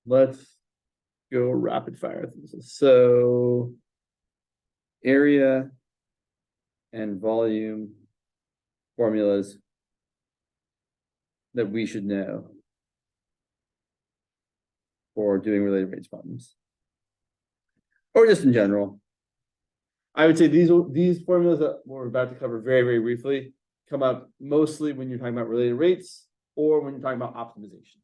let's go rapid fire through this. So area and volume formulas that we should know for doing related rates problems, or just in general. I would say these formulas that we're about to cover very, very briefly come up mostly when you're talking about related rates or when you're talking about optimization.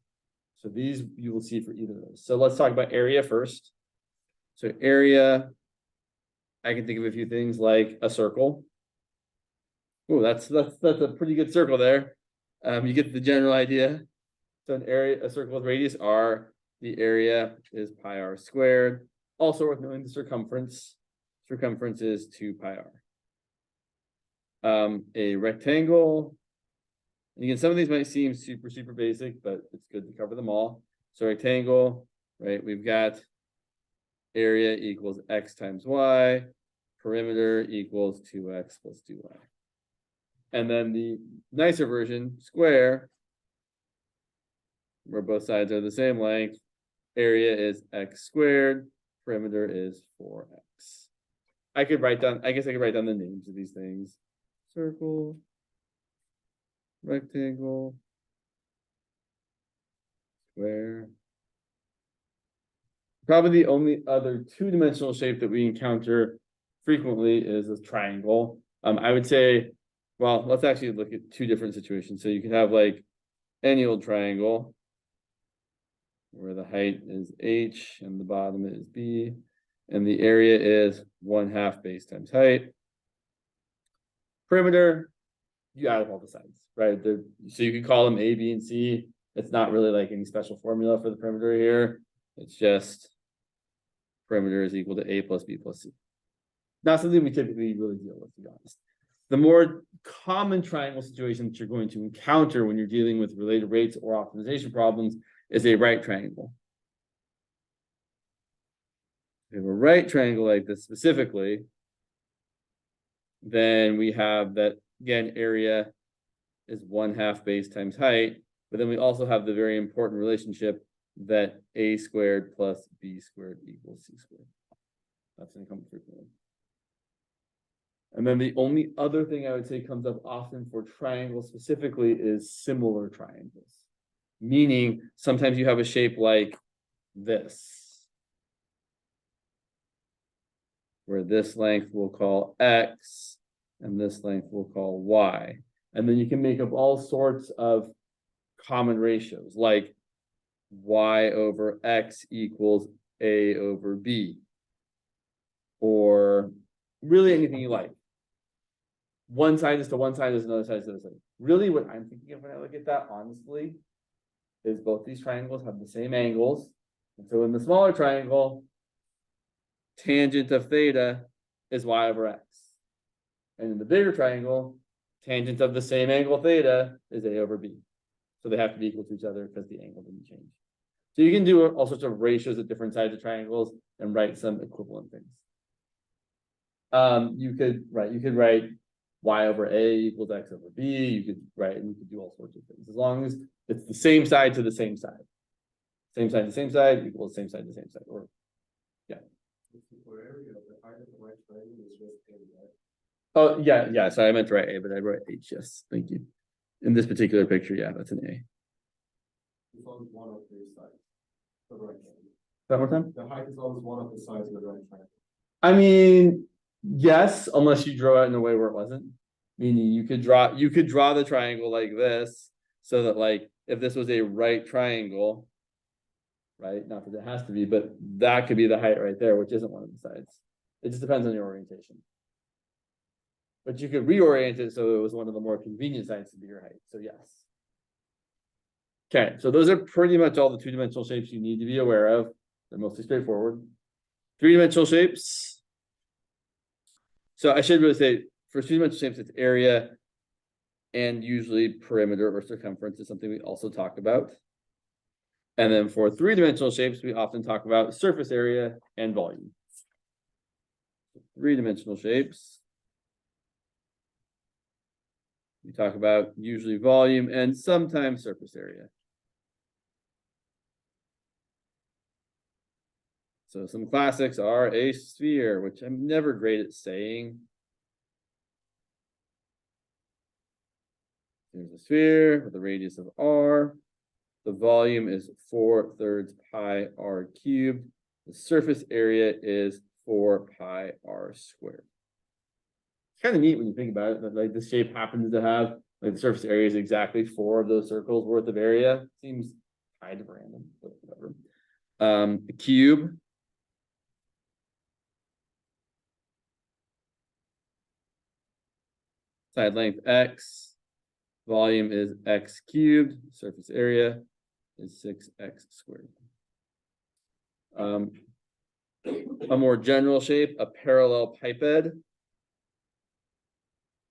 So these you will see for either of those. So let's talk about area first. So area, I can think of a few things like a circle. Oh, that's a pretty good circle there. You get the general idea. So an area, a circle with radius r, the area is pi r squared. Also worth knowing the circumference. Circumference is 2 pi r. A rectangle. And again, some of these might seem super, super basic, but it's good to cover them all. So rectangle, right? We've got area equals x times y, perimeter equals 2x plus 2y. And then the nicer version, square, where both sides are the same length, area is x squared, perimeter is 4x. I guess I could write down the names of these things. Circle, rectangle, square. Probably the only other two-dimensional shape that we encounter frequently is a triangle. I would say, well, let's actually look at two different situations. So you can have like any old triangle where the height is h and the bottom is b, and the area is 1/2 base times height. Perimeter, you add up all the sides, right? So you can call them A, B, and C. It's not really like any special formula for the perimeter here. It's just perimeter is equal to A plus B plus C. Not something we typically really deal with, to be honest. The more common triangle situation that you're going to encounter when you're dealing with related rates or optimization problems is a right triangle. If we have a right triangle like this specifically, then we have that, again, area is 1/2 base times height, but then we also have the very important relationship that a squared plus b squared equals c squared. That's going to come frequently. And then the only other thing I would say comes up often for triangles specifically is similar triangles. Meaning sometimes you have a shape like this, where this length we'll call x and this length we'll call y. And then you can make up all sorts of common ratios, like y over x equals a over b, or really anything you like. One side is to one side, is another side is to the other side. Really what I'm thinking of when I look at that, honestly, is both these triangles have the same angles. And so in the smaller triangle, tangent of theta is y over x. And in the bigger triangle, tangent of the same angle theta is a over b. So they have to be equal to each other because the angle didn't change. So you can do all sorts of ratios at different sides of triangles and write some equivalent things. You could write y over a equals x over b. You could do all sorts of things as long as it's the same side to the same side. Same side to same side equals same side to same side. Or yeah. Oh yeah. Sorry, I meant to write a, but I wrote h. Yes, thank you. In this particular picture, yeah, that's an a. It's always one of the sides of the right triangle. That more time? The height is always one of the sides of the right triangle. I mean, yes, unless you draw it in a way where it wasn't. Meaning you could draw the triangle like this, so that like if this was a right triangle, right? Not that it has to be, but that could be the height right there, which isn't one of the sides. It just depends on your orientation. But you could reorient it so it was one of the more convenient sides to be your height. So yes. Okay, so those are pretty much all the two-dimensional shapes you need to be aware of. They're mostly straightforward. Three-dimensional shapes. So I should really say, for two-dimensional shapes, it's area and usually perimeter or circumference is something we also talk about. And then for three-dimensional shapes, we often talk about surface area and volume. Three-dimensional shapes. We talk about usually volume and sometimes surface area. So some classics are a sphere, which I'm never great at saying. There's a sphere with a radius of r. The volume is 4/3 pi r cubed. The surface area is 4 pi r squared. It's kind of neat when you think about it, that like this shape happens to have like the surface area is exactly 4 of those circles worth of area. Seems kind of random, but whatever. The cube. Side length x. Volume is x cubed. Surface area is 6x squared. A more general shape, a parallel piped,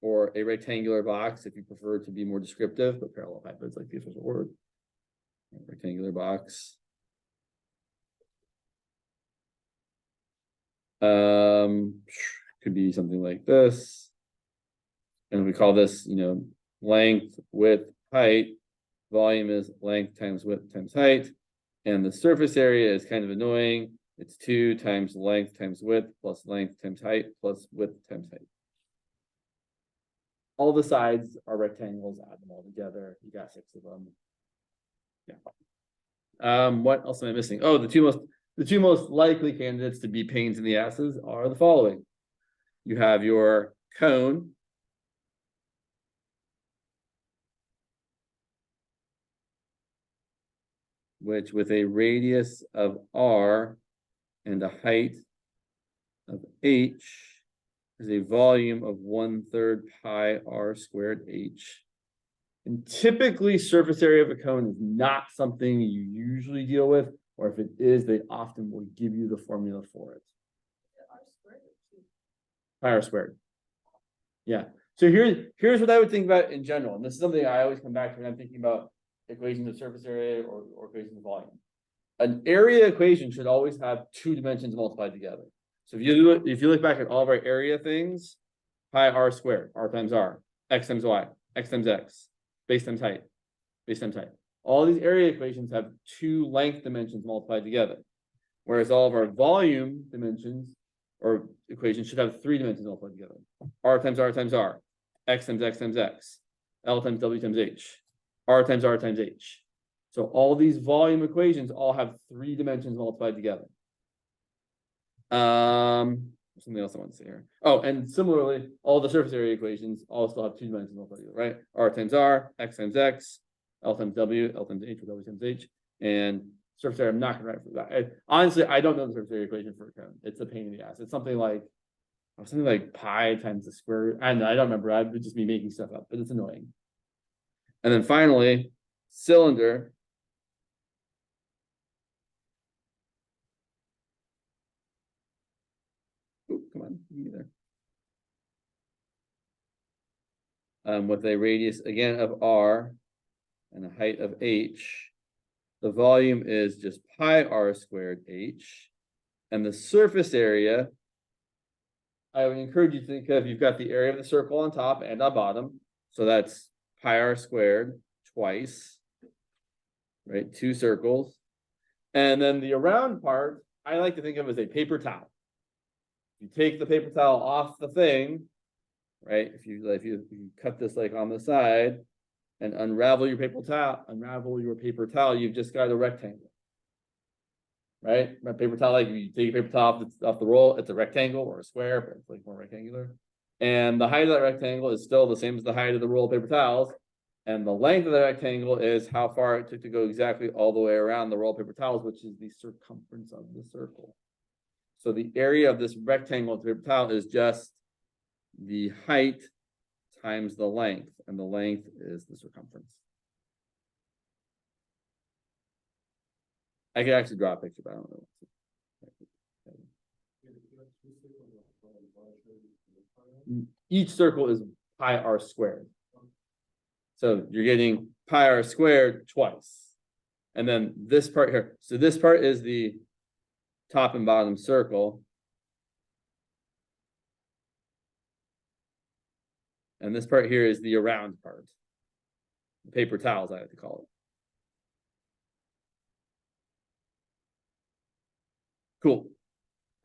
or a rectangular box if you prefer to be more descriptive, but parallel piped is like the official word. Rectangular box. Could be something like this. And we call this, length, width, height. Volume is length times width times height. And the surface area is kind of annoying. It's 2 times length times width plus length times height plus width times height. All the sides are rectangles, add them all together. You got 6 of them. Yeah. What else am I missing? Oh, the two most likely candidates to be pains in the asses are the following. You have your cone. Which with a radius of r and a height of h is a volume of 1/3 pi r squared h. And typically surface area of a cone is not something you usually deal with, or if it is, they often will give you the formula for it. Pi r squared. Yeah. So here's what I would think about in general. And this is something I always come back to when I'm thinking about equations of surface area or equations of volume. An area equation should always have 2 dimensions multiplied together. So if you look back at all of our area things, pi r squared, r times r, x times y, x times x, base times height, base times height. All these area equations have 2 length dimensions multiplied together. Whereas all of our volume dimensions or equations should have 3 dimensions multiplied together. R times r times r, x times x times x, L times w times h, r times h. So all these volume equations all have 3 dimensions multiplied together. Something else I want to say here. Oh, and similarly, all the surface area equations also have 2 dimensions multiplied together, right? R times r, x times x, L times w, L times h, or w times h. And surface area, I'm not going to write for that. Honestly, I don't know the surface area equation for a cone. It's a pain in the ass. It's something like pi times the square root. I don't remember. I would just be making stuff up, but it's annoying. And then finally, cylinder. Ooh, come on, give me there. With a radius again of r and a height of h. The volume is just pi r squared h. And the surface area, I would encourage you to think of, you've got the area of the circle on top and on bottom. So that's pi r squared twice, right? 2 circles. And then the around part, I like to think of as a paper towel. You take the paper towel off the thing, right? If you cut this like on the side and unravel your paper towel, you've just got a rectangle. Right? My paper towel, like if you take a paper towel off the roll, it's a rectangle or a square, but it's like more rectangular. And the height of that rectangle is still the same as the height of the roll of paper towels. And the length of the rectangle is how far it took to go exactly all the way around the roll of paper towels, which is the circumference of the circle. So the area of this rectangle of the paper towel is just the height times the length, and the length is the circumference. I could actually draw a picture, but I don't know. Each circle is pi r squared. So you're getting pi r squared twice. And then this part here. So this part is the top and bottom circle. And this part here is the around part. The paper towels, I like to call it. Cool.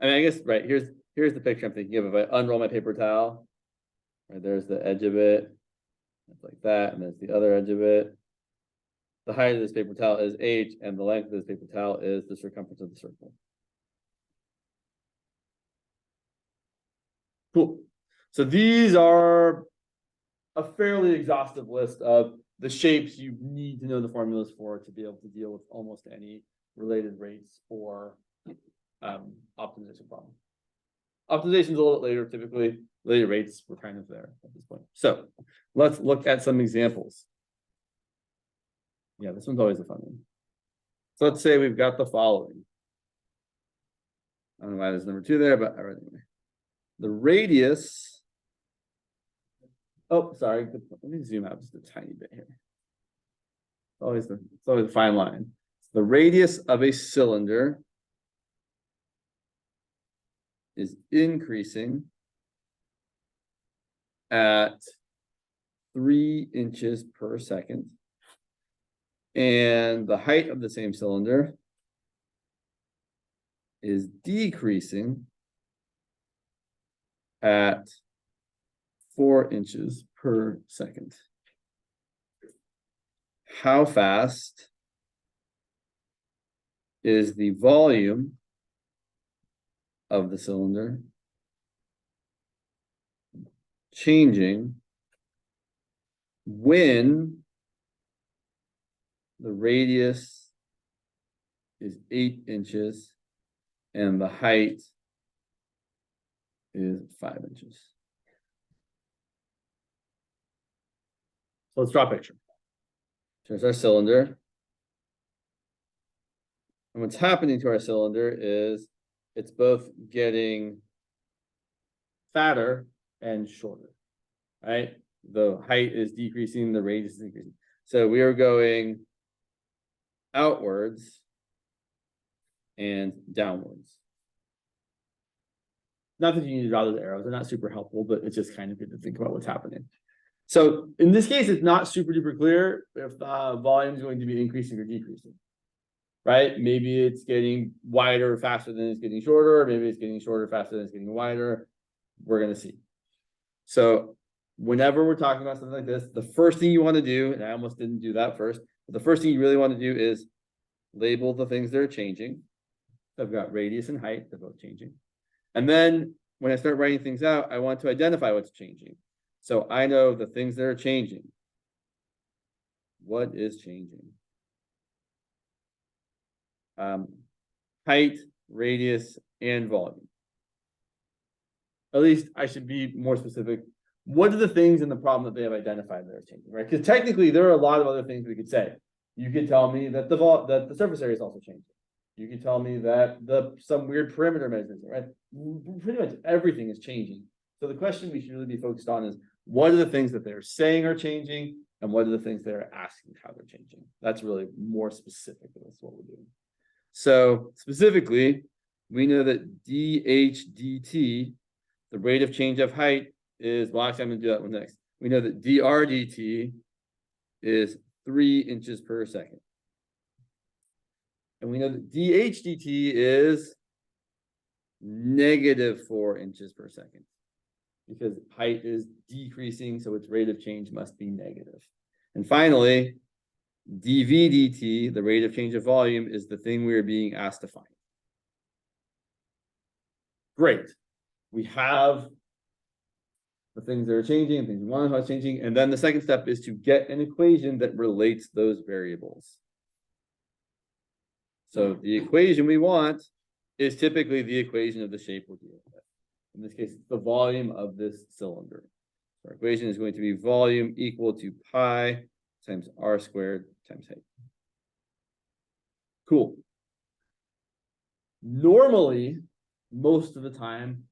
I mean, I guess, right, here's the picture I'm thinking of. If I unroll my paper towel, right, there's the edge of it. It's like that, and there's the other edge of it. The height of this paper towel is h, and the length of this paper towel is the circumference of the circle. Cool. So these are a fairly exhaustive list of the shapes you need to know the formulas for to be able to deal with almost any related rates or optimization problem. Optimization is a little bit later, typically. Related rates, we're kind of there at this point. So let's look at some examples. Yeah, this one's always a fun one. So let's say we've got the following. I don't know why there's number 2 there, but anyway. The radius. Oh, sorry. Let me zoom out just a tiny bit here. It's always a fine line. The radius of a cylinder is increasing at 3 inches per second. And the height of the same cylinder is decreasing at 4 inches per second. How fast is the volume of the cylinder changing when the radius is 8 inches and the height is 5 inches? So let's draw a picture. Here's our cylinder. And what's happening to our cylinder is it's both getting fatter and shorter, right? The height is decreasing, the radius is increasing. So we are going outwards and downwards. Not that you need to draw those arrows, they're not super helpful, but it's just kind of good to think about what's happening. So in this case, it's not super duper clear if the volume is going to be increasing or decreasing, right? Maybe it's getting wider faster than it's getting shorter, or maybe it's getting shorter faster than it's getting wider. We're going to see. So whenever we're talking about something like this, the first thing you want to do, and I almost didn't do that first, but the first thing you really want to do is label the things that are changing. So I've got radius and height, they're both changing. And then when I start writing things out, I want to identify what's changing. So I know the things that are changing. What is changing? Height, radius, and volume. At least I should be more specific. What are the things in the problem that they have identified that are changing, right? Because technically there are a lot of other things we could say. You could tell me that the surface area is also changing. You could tell me that some weird perimeter measurements, right? Pretty much everything is changing. So the question we should really be focused on is what are the things that they're saying are changing, and what are the things they're asking how they're changing? That's really more specific. That's what we're doing. So specifically, we know that dH dt, the rate of change of height, is, well, actually, I'm going to do that one next. We know that dr dt is 3 inches per second. And we know that dH dt is negative 4 inches per second, because height is decreasing, so its rate of change must be negative. And finally, dV dt, the rate of change of volume, is the thing we are being asked to find. Great. We have the things that are changing, things we want to know how it's changing, and then the second step is to get an equation that relates those variables. So the equation we want is typically the equation of the shape we're dealing with. In this case, it's the volume of this cylinder. So our equation is going to be volume equal to pi times r squared times height. Cool. Normally, most of the time,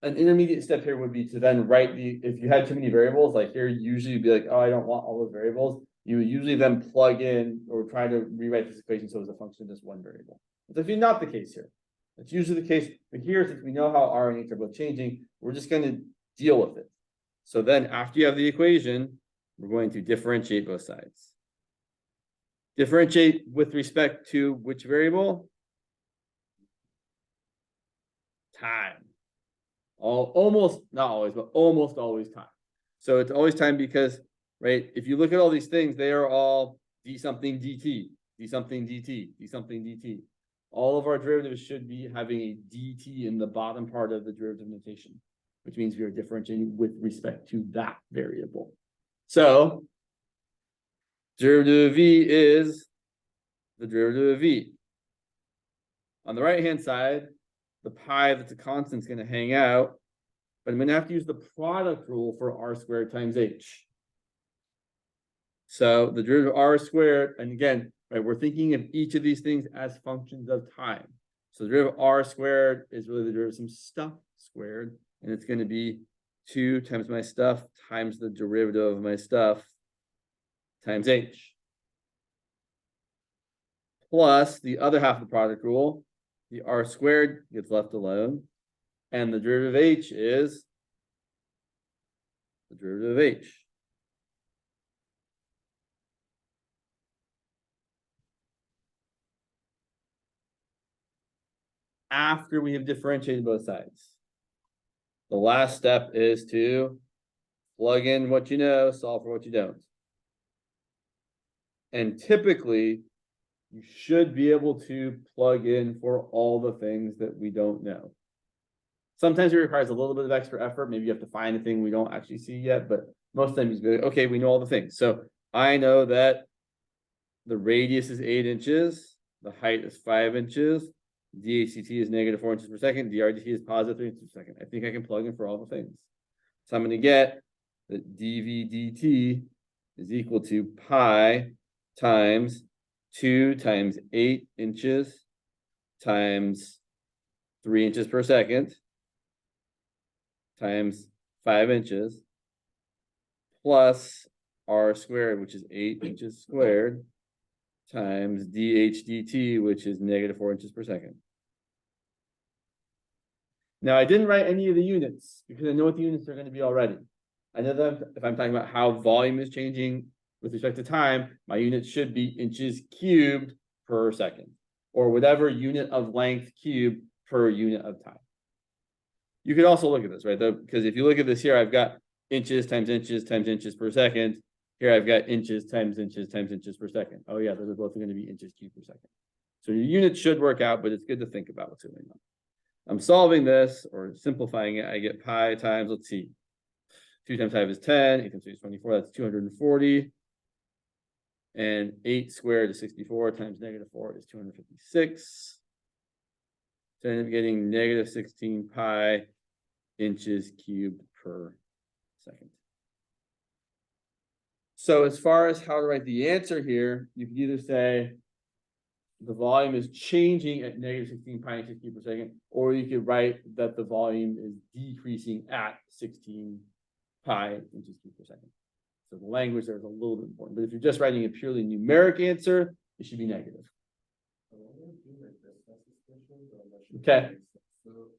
an intermediate step here would be to then write if you had too many variables, like here, usually you'd be like, oh, I don't want all those variables. You would usually then plug in or try to rewrite this equation so it's a function of just one variable. It's actually not the case here. It's usually the case, but here, since we know how r and h are both changing, we're just going to deal with it. So then after you have the equation, we're going to differentiate both sides. Differentiate with respect to which variable? time. Almost, not always, but almost always time. So it's always time because, right, if you look at all these things, they are all d something dt, d something dt, d something dt. All of our derivatives should be having a dt in the bottom part of the derivative notation, which means we are differentiating with respect to that variable. So derivative of v is the derivative of v. On the right-hand side, the pi that's a constant is going to hang out, but I'm going to have to use the product rule for r squared times h. So the derivative of r squared, and again, right, we're thinking of each of these things as functions of time. So the derivative of r squared is really the derivative of some stuff squared, and it's going to be 2 times my stuff times the derivative of my stuff times h. Plus the other half of the product rule, the r squared gets left alone, and the derivative of h is the derivative of h. After we have differentiated both sides. The last step is to plug in what you know, solve for what you don't. And typically, you should be able to plug in for all the things that we don't know. Sometimes it requires a little bit of extra effort. Maybe you have to find a thing we don't actually see yet, but most times you go, okay, we know all the things. So I know that the radius is 8 inches, the height is 5 inches, dHdt is -4 inches per second, drdt is +3 inches per second. I think I can plug in for all the things. So I'm going to get that dv dt is equal to pi times 2 times 8 inches times 3 inches per second times 5 inches plus r squared, which is 8 inches squared, times dH dt, which is -4 inches per second. Now, I didn't write any of the units because I know what the units are going to be already. I know that if I'm talking about how volume is changing with respect to time, my unit should be inches cubed per second, or whatever unit of length cubed per unit of time. You could also look at this, right? Because if you look at this here, I've got inches times inches times inches per second. Here I've got inches times inches times inches per second. Oh yeah, those are both going to be inches cubed per second. So your units should work out, but it's good to think about what's going on. I'm solving this or simplifying it. I get pi times, let's see, 2 times 5 is 10, 8 times 3 is 24, that's 240. And 8 squared is 64 times -4 is 256. So I end up getting -16 pi inches cubed per second. So as far as how to write the answer here, you can either say the volume is changing at -16 pi inches cubed per second, or you could write that the volume is decreasing at 16 pi inches cubed per second. So the language there is a little bit important, but if you're just writing a purely numeric answer, it should be negative. Okay. So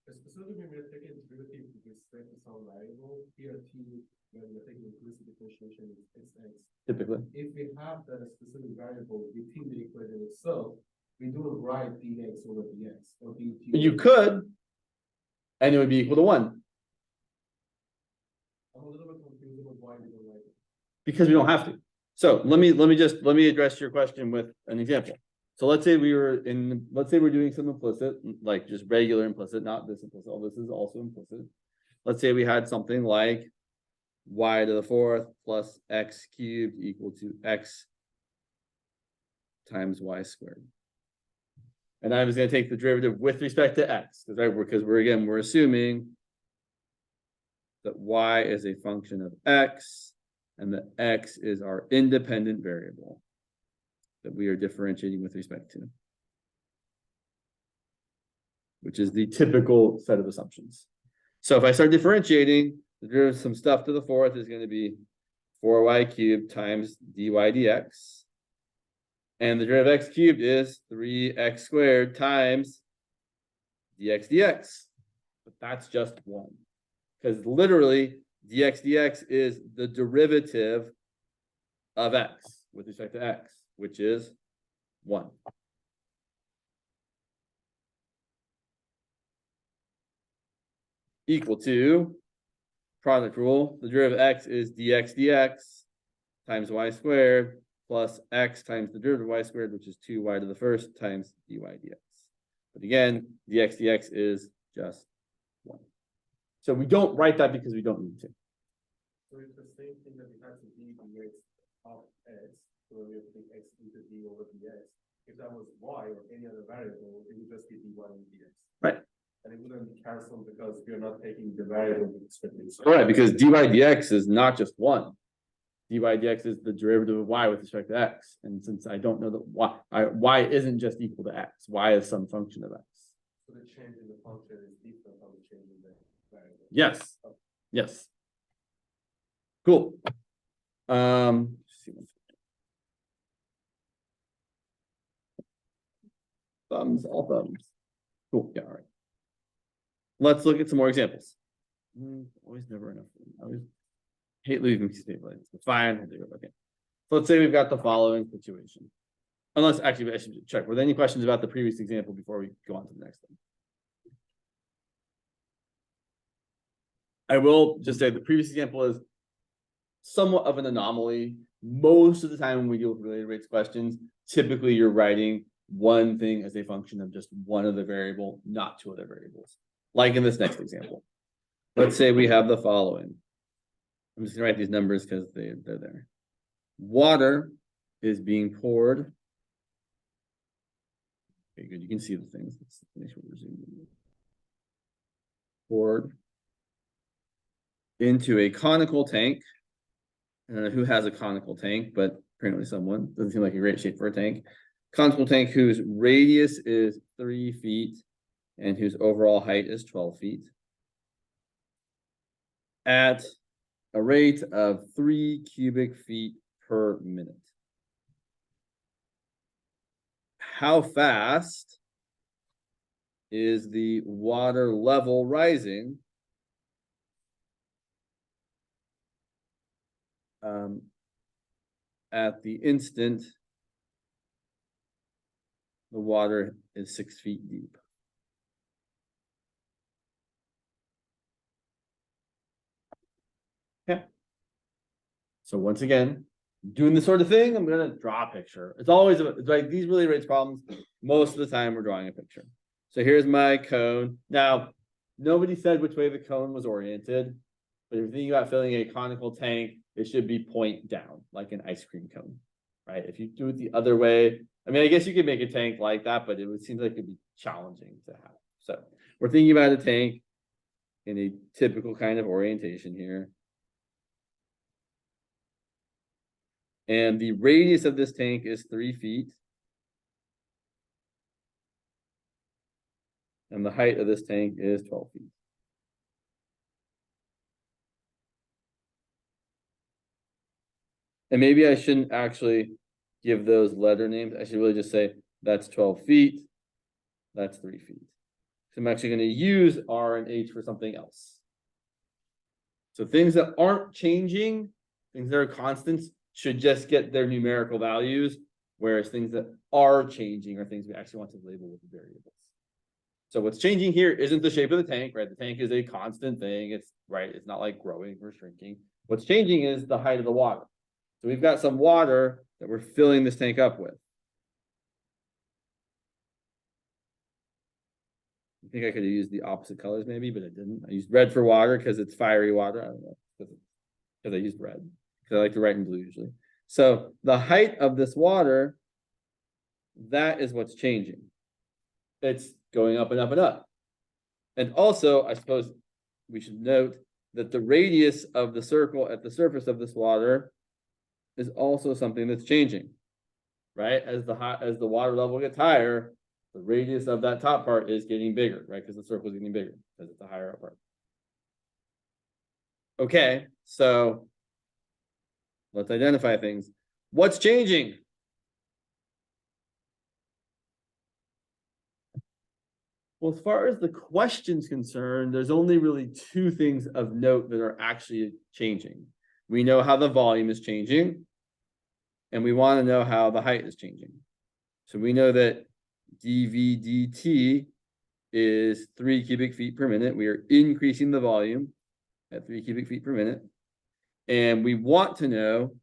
specifically when we're taking derivative with respect to some variable, here t, when we're taking implicit differentiation, it's x. Typically. If we have the specific variable within the equation itself, we don't write dx over dx or dt. You could, and it would be equal to 1. I'm a little bit confused about why we don't write it. Because we don't have to. So let me address your question with an example. So let's say we're doing some implicit, like just regular implicit, not this implicit. All this is also implicit. Let's say we had something like y to the 4th plus x cubed equal to x times y squared. And I was going to take the derivative with respect to x, because we're assuming that y is a function of x, and that x is our independent variable that we are differentiating with respect to, which is the typical set of assumptions. So if I start differentiating, the derivative of some stuff to the 4th is going to be 4y cubed times dy dx. And the derivative of x cubed is 3x squared times dx dx. But that's just 1. Because literally, dx dx is the derivative of x with respect to x, which is 1. equal to product rule. The derivative of x is dx times y squared plus x times the derivative of y squared, which is 2y to the first times dy dx. But again, dx is just 1. So we don't write that because we don't need to. So it's the same thing that we had to d dx of x, so we have to take x into d over dx. If that was y or any other variable, it would just be dy dx. Right. And it wouldn't be cancelled because we are not taking the variable with respect to x. Right, because dy dx is not just 1. Dy dx is the derivative of y with respect to x. And since I don't know that y isn't just equal to x, y is some function of x. So the change in the function is different from the change in the variable. Yes. Yes. Cool. Thumbs, all thumbs. Cool. Yeah, all right. Let's look at some more examples. Always never enough. I always hate leaving these people. It's fine. I'll do it. Okay. So let's say we've got the following situation. Unless actually, I should check. Were there any questions about the previous example before we go on to the next one? I will just say the previous example is somewhat of an anomaly. Most of the time when we deal with related rates questions, typically you're writing one thing as a function of just one of the variable, not two other variables. Like in this next example. Let's say we have the following. I'm just gonna write these numbers because they're there. Water is being poured. Okay, good. You can see the things. Let's make sure we're zooming in. Poured into a conical tank. I don't know who has a conical tank, but apparently someone. Doesn't seem like a great shape for a tank. Conical tank whose radius is 3 feet and whose overall height is 12 feet. At a rate of 3 cubic feet per minute. How fast is the water level rising at the instant the water is 6 feet deep? Yeah. So once again, doing this sort of thing, I'm going to draw a picture. It's always like these related rates problems. Most of the time we're drawing a picture. So here's my cone. Now, nobody said which way the cone was oriented, but if you're thinking about filling a conical tank, it should be point down, like an ice cream cone, right? If you do it the other way, I mean, I guess you could make a tank like that, but it would seem like it'd be challenging to have. So we're thinking about a tank in a typical kind of orientation here. And the radius of this tank is 3 feet. And the height of this tank is 12 feet. And maybe I shouldn't actually give those letter names. I should really just say that's 12 feet. That's 3 feet. So I'm actually going to use R and H for something else. So things that aren't changing, things that are constants, should just get their numerical values, whereas things that are changing are things we actually want to label with variables. So what's changing here isn't the shape of the tank, right? The tank is a constant thing. It's right. It's not like growing or shrinking. What's changing is the height of the water. So we've got some water that we're filling this tank up with. I think I could have used the opposite colors maybe, but I didn't. I used red for water because it's fiery water. I don't know, because I used red. Because I like to write in blue usually. So the height of this water, that is what's changing. It's going up and up and up. And also, I suppose we should note that the radius of the circle at the surface of this water is also something that's changing, right? As the water level gets higher, the radius of that top part is getting bigger, right? Because the circle is getting bigger because it's a higher up part. Okay, so let's identify things. What's changing? Well, as far as the question's concerned, there's only really two things of note that are actually changing. We know how the volume is changing, and we want to know how the height is changing. So we know that dV dt is 3 cubic feet per minute. We are increasing the volume at 3 cubic feet per minute. And we want to know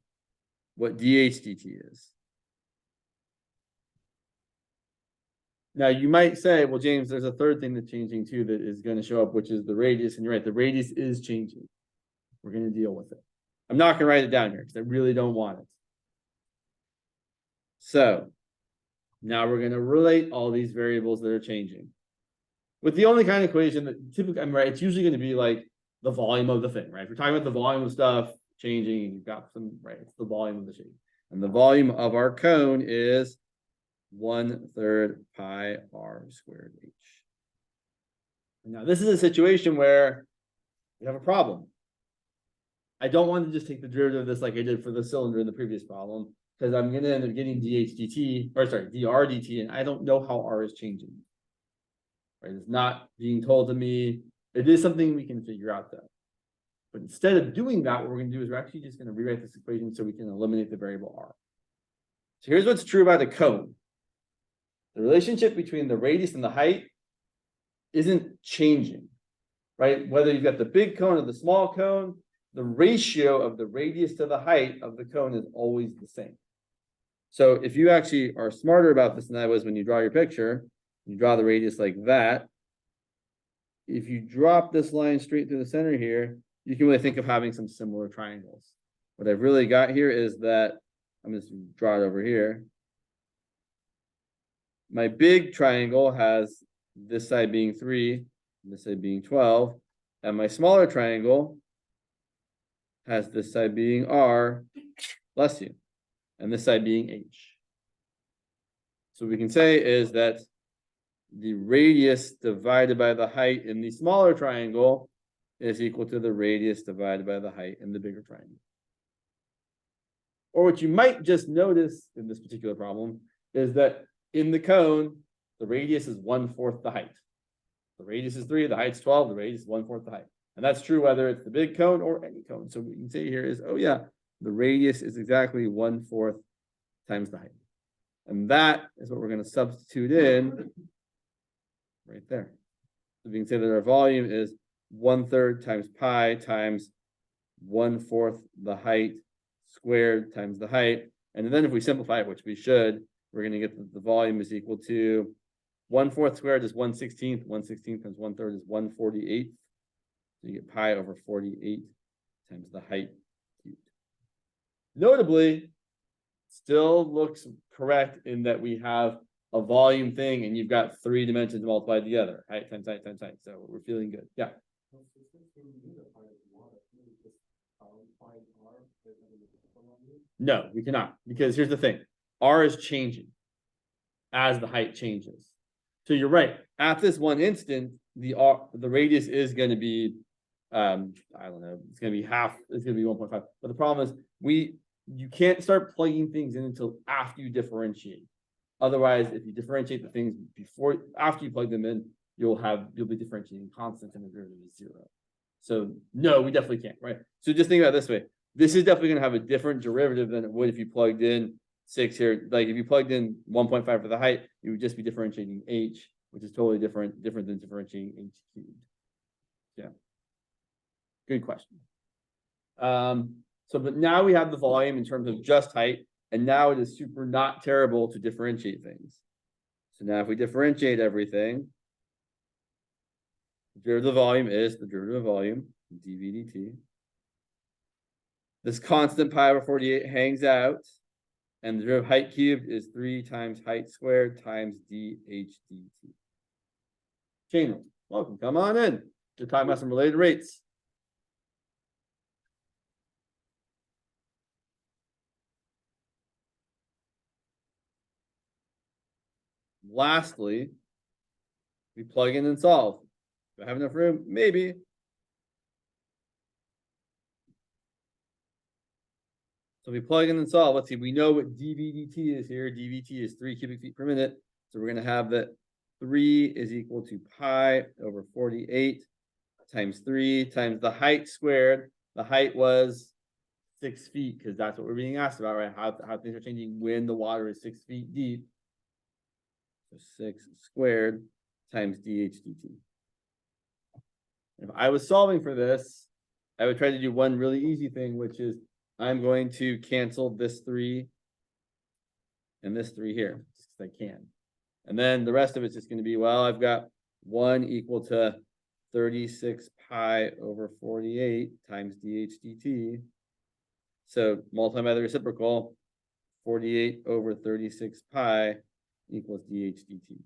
what dH dt is. Now you might say, well, James, there's a third thing that's changing too that is going to show up, which is the radius. And you're right, the radius is changing. We're going to deal with it. I'm not going to write it down here because I really don't want it. So now we're going to relate all these variables that are changing. With the only kind of equation that typically, I'm right, it's usually going to be like the volume of the thing, right? If you're talking about the volume of stuff changing, you've got some, right, it's the volume of the shape. And the volume of our cone is 1/3 pi r squared h. Now, this is a situation where we have a problem. I don't want to just take the derivative of this like I did for the cylinder in the previous problem, because I'm going to end up getting dH dt, or sorry, dr dt, and I don't know how r is changing. Right? It's not being told to me. It is something we can figure out though. But instead of doing that, what we're going to do is we're actually just going to rewrite this equation so we can eliminate the variable r. So here's what's true about a cone. The relationship between the radius and the height isn't changing, right? Whether you've got the big cone or the small cone, the ratio of the radius to the height of the cone is always the same. So if you actually are smarter about this than I was when you draw your picture, you draw the radius like that. If you drop this line straight through the center here, you can really think of having some similar triangles. What I've really got here is that, I'm just going to draw it over here. My big triangle has this side being 3, this side being 12, and my smaller triangle has this side being r, bless you, and this side being h. So what we can say is that the radius divided by the height in the smaller triangle is equal to the radius divided by the height in the bigger triangle. Or what you might just notice in this particular problem is that in the cone, the radius is 1/4 the height. The radius is 3, the height's 12, the radius is 1/4 the height. And that's true whether it's the big cone or any cone. So what we can say here is, oh yeah, the radius is exactly 1/4 times the height. And that is what we're going to substitute in right there. So we can say that our volume is 1/3 times pi times 1/4 the height squared times the height. And then if we simplify it, which we should, we're going to get that the volume is equal to 1/4 squared is 1/16. 1/16 times 1/3 is 1/48. So you get pi over 48 times the height cubed. Notably, still looks correct in that we have a volume thing and you've got 3 dimensions multiplied together. Height times height times height. So we're feeling good. Yeah. No, we cannot, because here's the thing. R is changing as the height changes. So you're right. At this one instant, the radius is going to be, I don't know, it's going to be half, it's going to be 1.5. But the problem is you can't start plugging things in until after you differentiate. Otherwise, if you differentiate the things after you plug them in, you'll be differentiating constants and the derivative is 0. So no, we definitely can't, right? So just think about it this way. This is definitely going to have a different derivative than it would if you plugged in 6 here. Like if you plugged in 1.5 for the height, you would just be differentiating h, which is totally different than differentiating h cubed. Yeah. Good question. But now we have the volume in terms of just height, and now it is super not terrible to differentiate things. So now if we differentiate everything, the derivative of volume is the derivative of volume, dv dt. This constant pi over 48 hangs out, and the derivative of height cubed is 3 times height squared times dh dt. Chain rule. Welcome, come on in. We're talking about some related rates. Lastly, we plug in and solve. Do I have enough room? Maybe. So we plug in and solve. Let's see, we know what dv dt is here. dv dt is 3 cubic feet per minute. So we're going to have that 3 is equal to pi over 48 times 3 times the height squared. The height was 6 feet because that's what we're being asked about, right? How things are changing when the water is 6 feet deep. So 6 squared times dH dt. If I was solving for this, I would try to do one really easy thing, which is I'm going to cancel this 3 and this 3 here, just because I can. And then the rest of it's just going to be, well, I've got 1 equal to 36 pi over 48 times dH dt. So multiply by the reciprocal, 48 over 36 pi equals dH dt.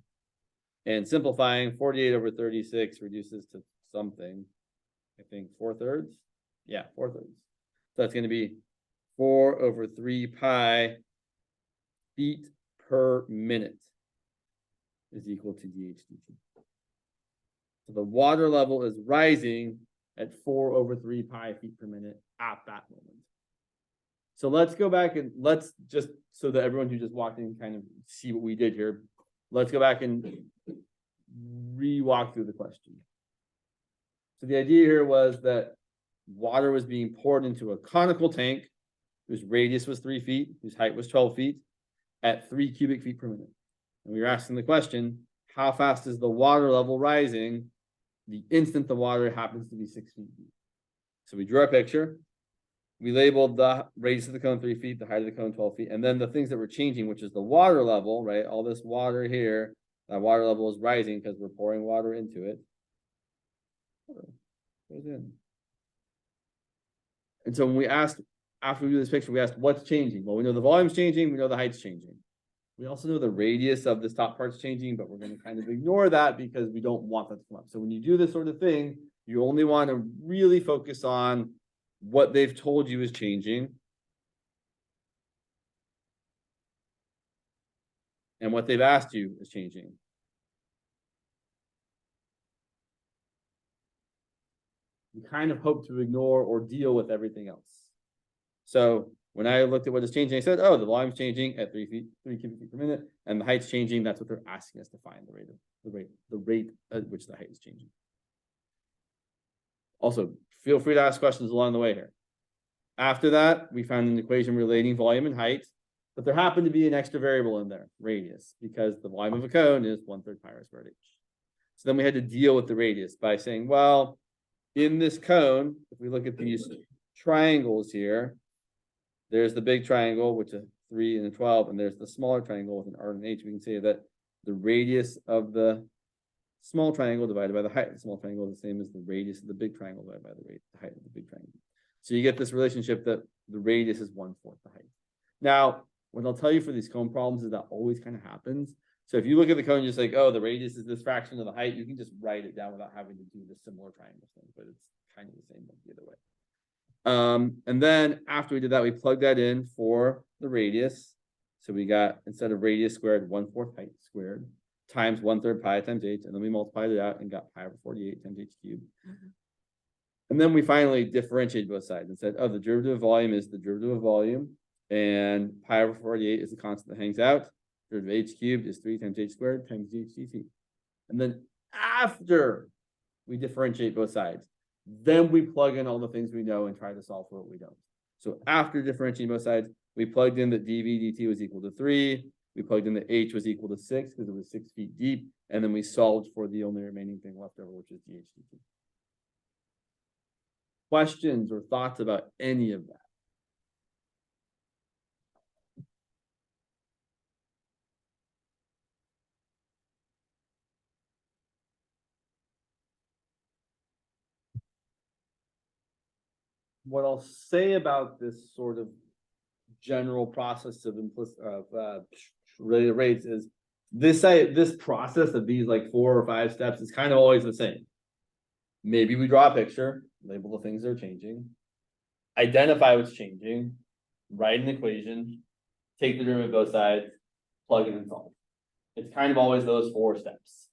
And simplifying, 48 over 36 reduces to something, I think 4/3. Yeah, 4/3. So that's going to be 4 over 3 pi feet per minute is equal to dH dt. So the water level is rising at 4 over 3 pi feet per minute at that moment. So let's go back and let's just, so that everyone who just walked in kind of see what we did here. Let's go back and re-walk through the question. So the idea here was that water was being poured into a conical tank whose radius was 3 feet, whose height was 12 feet, at 3 cubic feet per minute. And we were asking the question, how fast is the water level rising the instant the water happens to be 6 feet deep? So we drew our picture. We labeled the radius of the cone 3 feet, the height of the cone 12 feet, and then the things that were changing, which is the water level, right? All this water here, that water level is rising because we're pouring water into it. Goes in. And so when we asked, after we do this picture, we asked what's changing? Well, we know the volume's changing, we know the height's changing. We also know the radius of this top part's changing, but we're going to kind of ignore that because we don't want that to come up. So when you do this sort of thing, you only want to really focus on what they've told you is changing and what they've asked you is changing. You kind of hope to ignore or deal with everything else. So when I looked at what is changing, I said, oh, the volume's changing at 3 cubic feet per minute, and the height's changing. That's what they're asking us to find, the rate at which the height is changing. Also, feel free to ask questions along the way here. After that, we found an equation relating volume and height, but there happened to be an extra variable in there, radius, because the volume of a cone is 1/3 pi r squared h. So then we had to deal with the radius by saying, well, in this cone, if we look at these triangles here, there's the big triangle, which is 3 and a 12, and there's the smaller triangle with an R and an H. We can say that the radius of the small triangle divided by the height of the small triangle is the same as the radius of the big triangle divided by the height of the big triangle. So you get this relationship that the radius is 1/4 the height. Now, what I'll tell you for these cone problems is that always kind of happens. So if you look at the cone, just like, oh, the radius is this fraction of the height, you can just write it down without having to do the similar triangle thing, but it's kind of the same the other way. And then after we did that, we plugged that in for the radius. So we got, instead of radius squared, 1/4 height squared times 1/3 pi times h, and then we multiplied it out and got pi over 48 times h cubed. And then we finally differentiated both sides and said, oh, the derivative of volume is the derivative of volume, and pi over 48 is the constant that hangs out. Derivative of h cubed is 3 times h squared times dh dt. And then after we differentiate both sides, then we plug in all the things we know and try to solve for what we don't. So after differentiating both sides, we plugged in that dv dt was equal to 3. We plugged in that h was equal to 6 because it was 6 feet deep. And then we solved for the only remaining thing left over, which is dh dt. Questions or thoughts about any of that? What I'll say about this sort of general process of implicit related rates is this process of these like 4 or 5 steps is kind of always the same. Maybe we draw a picture, label the things that are changing, identify what's changing, write an equation, take the derivative of both sides, plug in and solve. It's kind of always those 4 steps.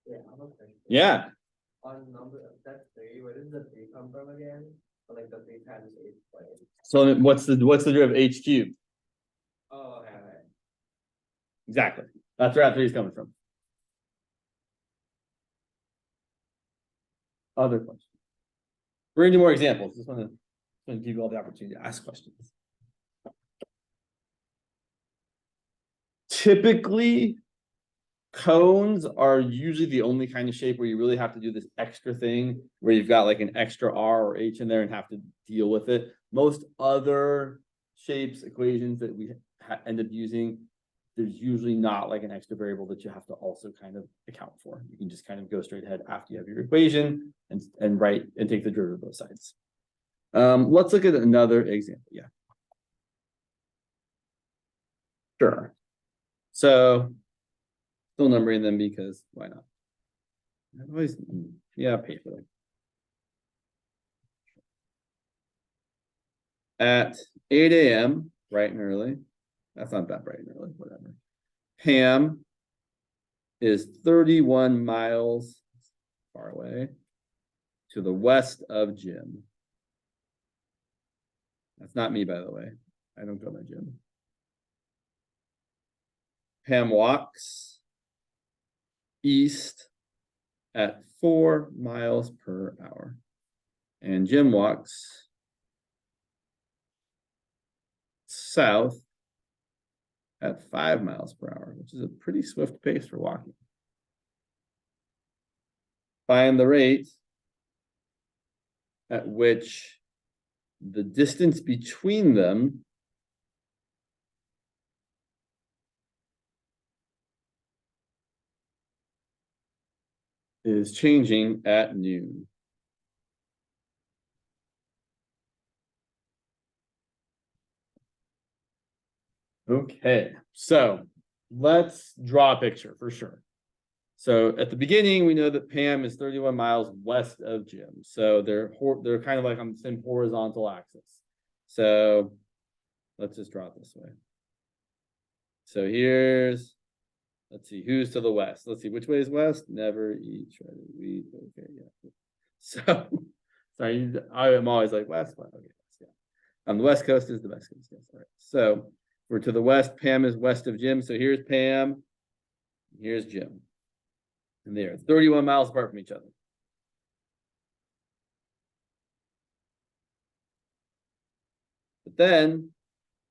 Yeah, I have a question. Yeah. On number step 3, where does the 3 come from again? Or like the 3 times 8 squared. So what's the derivative of h cubed? Oh, okay, right. Exactly. That's where that 3 is coming from. Other questions? We're gonna do more examples. Just want to give you all the opportunity to ask questions. typically, cones are usually the only kind of shape where you really have to do this extra thing where you've got like an extra R or H in there and have to deal with it. Most other shapes, equations that we end up using, there's usually not like an extra variable that you have to also kind of account for. You can just kind of go straight ahead after you have your equation and write and take the derivative of both sides. Let's look at another example. Yeah. Sure. So still numbering them because why not? I always, yeah, pay for them. At 8 a.m., bright and early. That's not that bright and early, whatever. Pam is 31 miles far away to the west of Jim. That's not me, by the way. I don't go by Jim. Pam walks east at 4 miles per hour. And Jim walks south at 5 miles per hour, which is a pretty swift pace for walking. Find the rate at which the distance between them is changing at noon. Okay, so let's draw a picture for sure. So at the beginning, we know that Pam is 31 miles west of Jim. So they're kind of like on the same horizontal axis. So let's just draw it this way. So here's, let's see, who's to the west? Let's see, which way is west? Never eat, try to eat. Okay, yeah. So, sorry, I'm always like west. Okay, yeah. On the west coast is the west coast. Yes, all right. So we're to the west. Pam is west of Jim. So here's Pam. Here's Jim. And they're 31 miles apart from each other. But then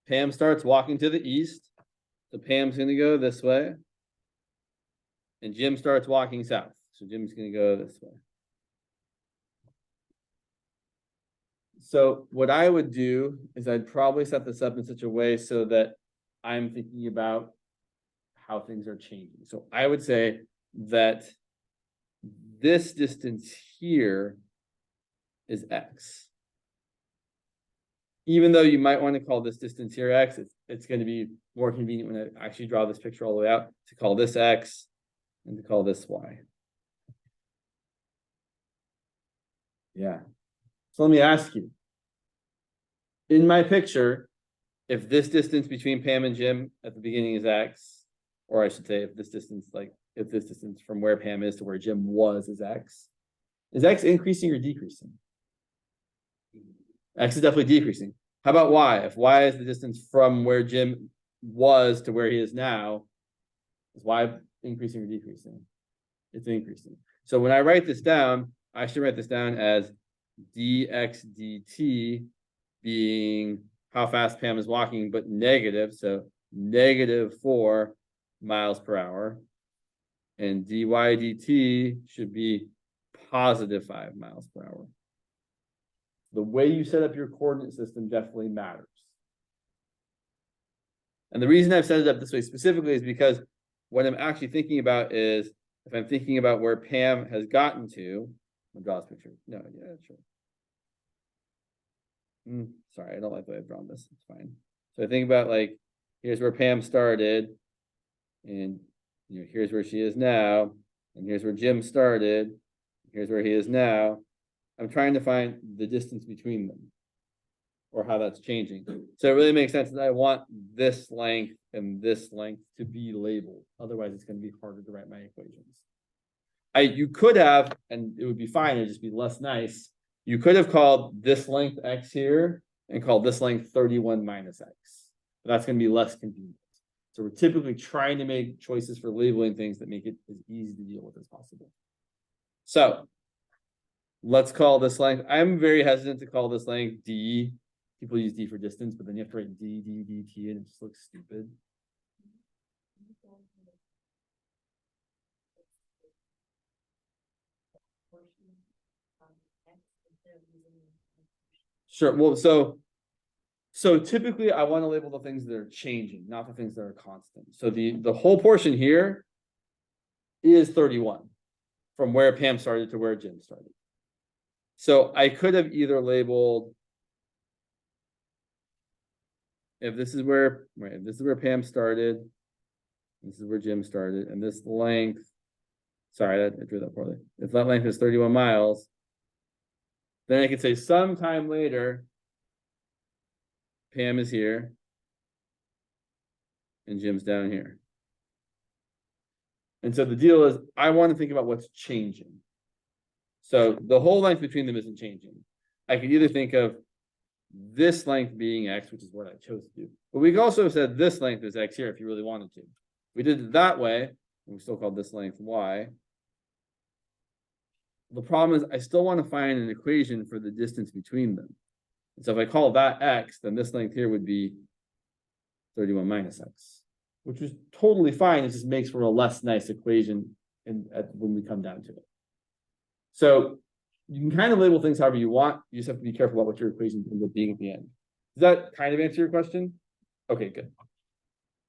Pam starts walking to the east. So Pam's going to go this way. And Jim starts walking south. So Jim's going to go this way. So what I would do is I'd probably set this up in such a way so that I'm thinking about how things are changing. So I would say that this distance here is x. Even though you might want to call this distance here x, it's going to be more convenient when I actually draw this picture all the way out to call this x and to call this y. Yeah. So let me ask you, in my picture, if this distance between Pam and Jim at the beginning is x, or I should say if this distance from where Pam is to where Jim was is x increasing or decreasing? X is definitely decreasing. How about y? If y is the distance from where Jim was to where he is now, is y increasing or decreasing? It's increasing. So when I write this down, I should write this down as dx dt being how fast Pam is walking, but negative, so -4 miles per hour. And dy dt should be +5 miles per hour. The way you set up your coordinate system definitely matters. And the reason I've set it up this way specifically is because what I'm actually thinking about is if I'm thinking about where Pam has gotten to, I'll draw this picture. No, yeah, sure. Sorry, I don't like the way I've drawn this. It's fine. So I think about like, here's where Pam started, and here's where she is now, and here's where Jim started, here's where he is now. I'm trying to find the distance between them or how that's changing. So it really makes sense that I want this length and this length to be labeled. Otherwise, it's going to be harder to write my equations. You could have, and it would be fine, it'd just be less nice. You could have called this length x here and called this length 31 minus x. But that's going to be less convenient. So we're typically trying to make choices for labeling things that make it as easy to deal with as possible. So let's call this length. I'm very hesitant to call this length d. People use d for distance, but then you have to write d, d, dt, and it just looks stupid. Sure. Well, so typically I want to label the things that are changing, not the things that are constant. So the whole portion here is 31 from where Pam started to where Jim started. So I could have either labeled, if this is where, right, if this is where Pam started, this is where Jim started, and this length, sorry, I drew that poorly. If that length is 31 miles, then I could say sometime later, Pam is here, and Jim's down here. And so the deal is, I want to think about what's changing. So the whole length between them isn't changing. I could either think of this length being X, which is what I chose to do. But we could also have said this length is X here if you really wanted to. We did it that way, and we still called this length Y. The problem is I still want to find an equation for the distance between them. And so if I call that X, then this length here would be 31 minus X, which is totally fine. It just makes for a less nice equation when we come down to it. So you can kind of label things however you want. You just have to be careful about what your equation ends up being at the end. Does that kind of answer your question? Okay, good.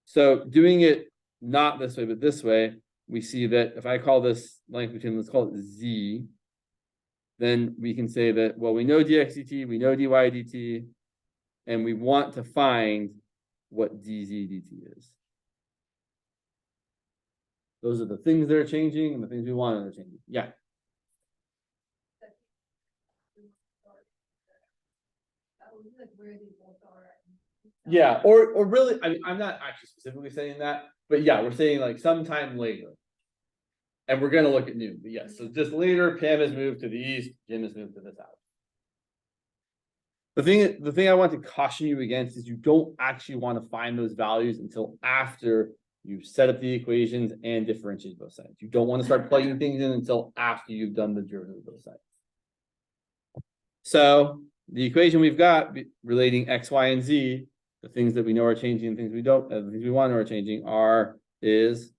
So doing it not this way, but this way, we see that if I call this length between, let's call it Z, then we can say that, well, we know dx dt, we know dy dt, and we want to find what dz dt is. Those are the things that are changing and the things we want that are changing. Yeah. Yeah, or really, I mean, I'm not actually specifically saying that, but yeah, we're saying like sometime later. And we're going to look at noon, but yes, so just later, Pam has moved to the east, Jim has moved to the south. The thing I want to caution you against is you don't actually want to find those values until after you've set up the equations and differentiated both sides. You don't want to start plugging things in until after you've done the derivative of both sides. So the equation we've got relating x, y, and z, the things that we know are changing and things we don't, the things we want to know are changing is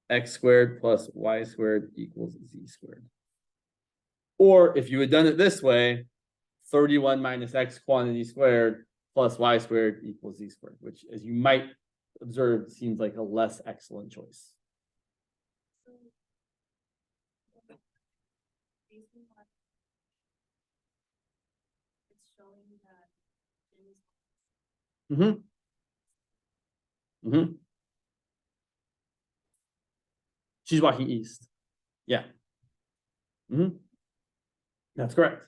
x squared plus y squared equals z squared. Or if you had done it this way, 31 minus x quantity squared plus y squared equals z squared, which, as you might observe, seems like a less excellent choice. Mm-hmm. Mm-hmm. She's walking east. Yeah. Mm-hmm. That's correct.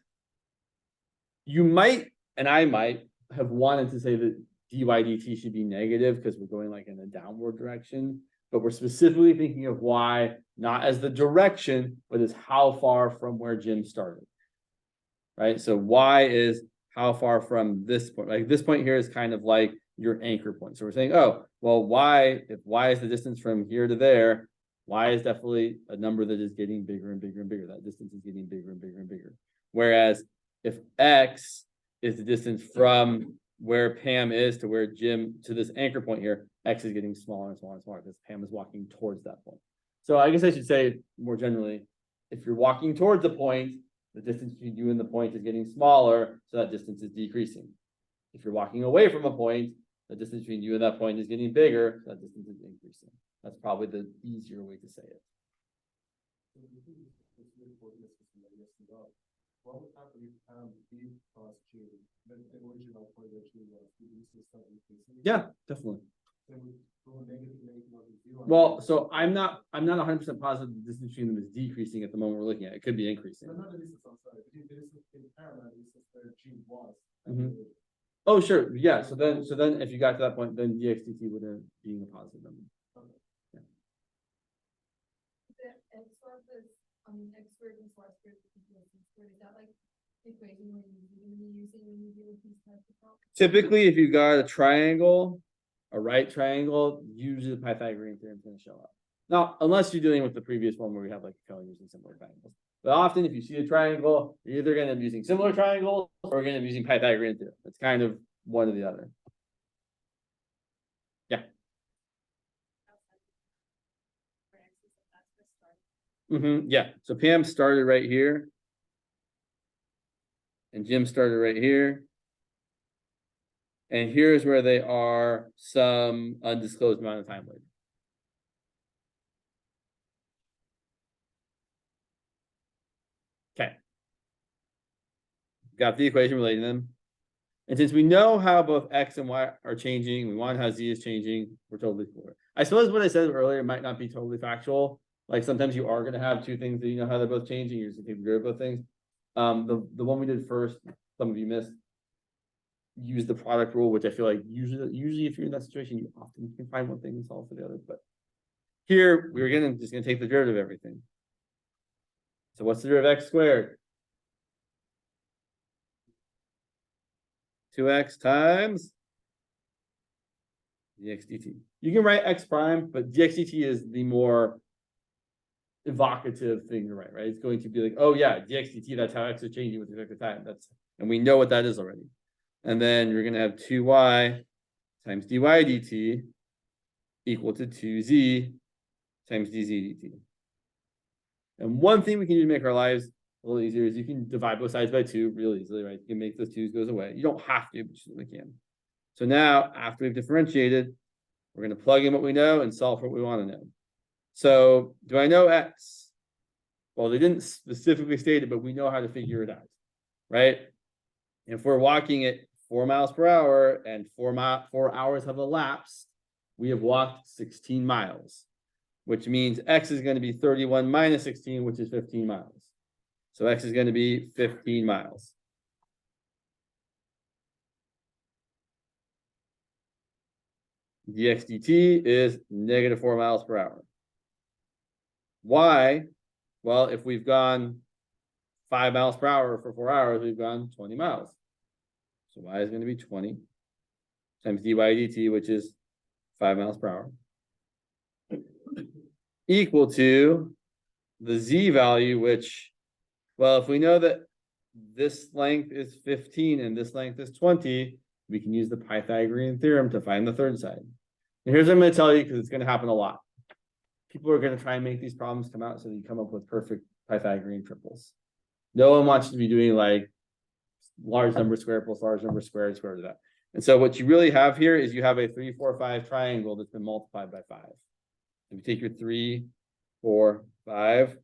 You might, and I might, have wanted to say that dy dt should be negative because we're going like in a downward direction, but we're specifically thinking of y not as the direction, but as how far from where Jim started. Right? So y is how far from this point. Like this point here is kind of like your anchor point. So we're saying, oh, well, y, if y is the distance from here to there, y is definitely a number that is getting bigger and bigger and bigger. That distance is getting bigger and bigger and bigger. Whereas if x is the distance from where Pam is to where Jim, to this anchor point here, x is getting smaller and smaller and smaller because Pam is walking towards that point. So I guess I should say more generally, if you're walking towards the point, the distance between you and the point is getting smaller, so that distance is decreasing. If you're walking away from a point, the distance between you and that point is getting bigger, so that distance is increasing. That's probably the easier way to say it. What would happen if B plus J, the original point that J was, this start increasing? Yeah, definitely. Then we go negative. Well, so I'm not 100% positive the distance between them is decreasing at the moment we're looking at. It could be increasing. Not the distance, I'm sorry. The distance in parallel distance where G was. Oh, sure. Yeah. So then if you got to that point, then dx dt would end up being a positive number. Okay. Yeah. X squared and y squared equals z squared. Is that like the equation where you're going to be using when you deal with these types of problems? Typically, if you got a triangle, a right triangle, usually the Pythagorean theorem is going to show up. Now, unless you're dealing with the previous one where we have like using similar triangles. But often, if you see a triangle, you're either going to be using similar triangles or going to be using Pythagorean theorem. It's kind of one or the other. Yeah. Yeah, so Pam started right here. And Jim started right here. And here's where they are some undisclosed amount of time later. Okay. Got the equation relating them. And since we know how both x and y are changing, we want how z is changing, we're totally cool. I suppose what I said earlier might not be totally factual. Like sometimes you are going to have two things that you know how they're both changing. You're just going to take the derivative of both things. The one we did first, some of you missed, use the product rule, which I feel like usually if you're in that situation, you often can find one thing and solve for the other. But here we're just going to take the derivative of everything. So what's the derivative of x squared? 2x times dx dt. You can write x prime, but dx dt is the more evocative thing to write, right? It's going to be like, oh yeah, dx dt, that's how x is changing with respect to time. And we know what that is already. And then you're going to have 2y times dy dt equal to 2z times dz dt. And one thing we can do to make our lives a little easier is you can divide both sides by 2 really easily, right? You can make those 2's goes away. You don't have to, but you certainly can. So now, after we've differentiated, we're going to plug in what we know and solve for what we want to know. So, do I know x? Well, they didn't specifically state it, but we know how to figure it out, right? If we're walking at 4 miles per hour and 4 hours have elapsed, we have walked 16 miles, which means x is going to be 31 minus 16, which is 15 miles. So x is going to be 15 miles. Dx dt is negative 4 miles per hour. Y, well, if we've gone 5 miles per hour for 4 hours, we've gone 20 miles. So y is going to be 20 times dy dt, which is 5 miles per hour, equal to the z value, which, well, if we know that this length is 15 and this length is 20, we can use the Pythagorean theorem to find the third side. And here's what I'm going to tell you, because it's going to happen a lot. People are going to try and make these problems come out so that you come up with perfect Pythagorean triples. No one wants to be doing like large number squared plus large number squared, square root of that. And so what you really have here is you have a 3, 4, 5 triangle that's been multiplied by 5. If you take your 3, 4, 5,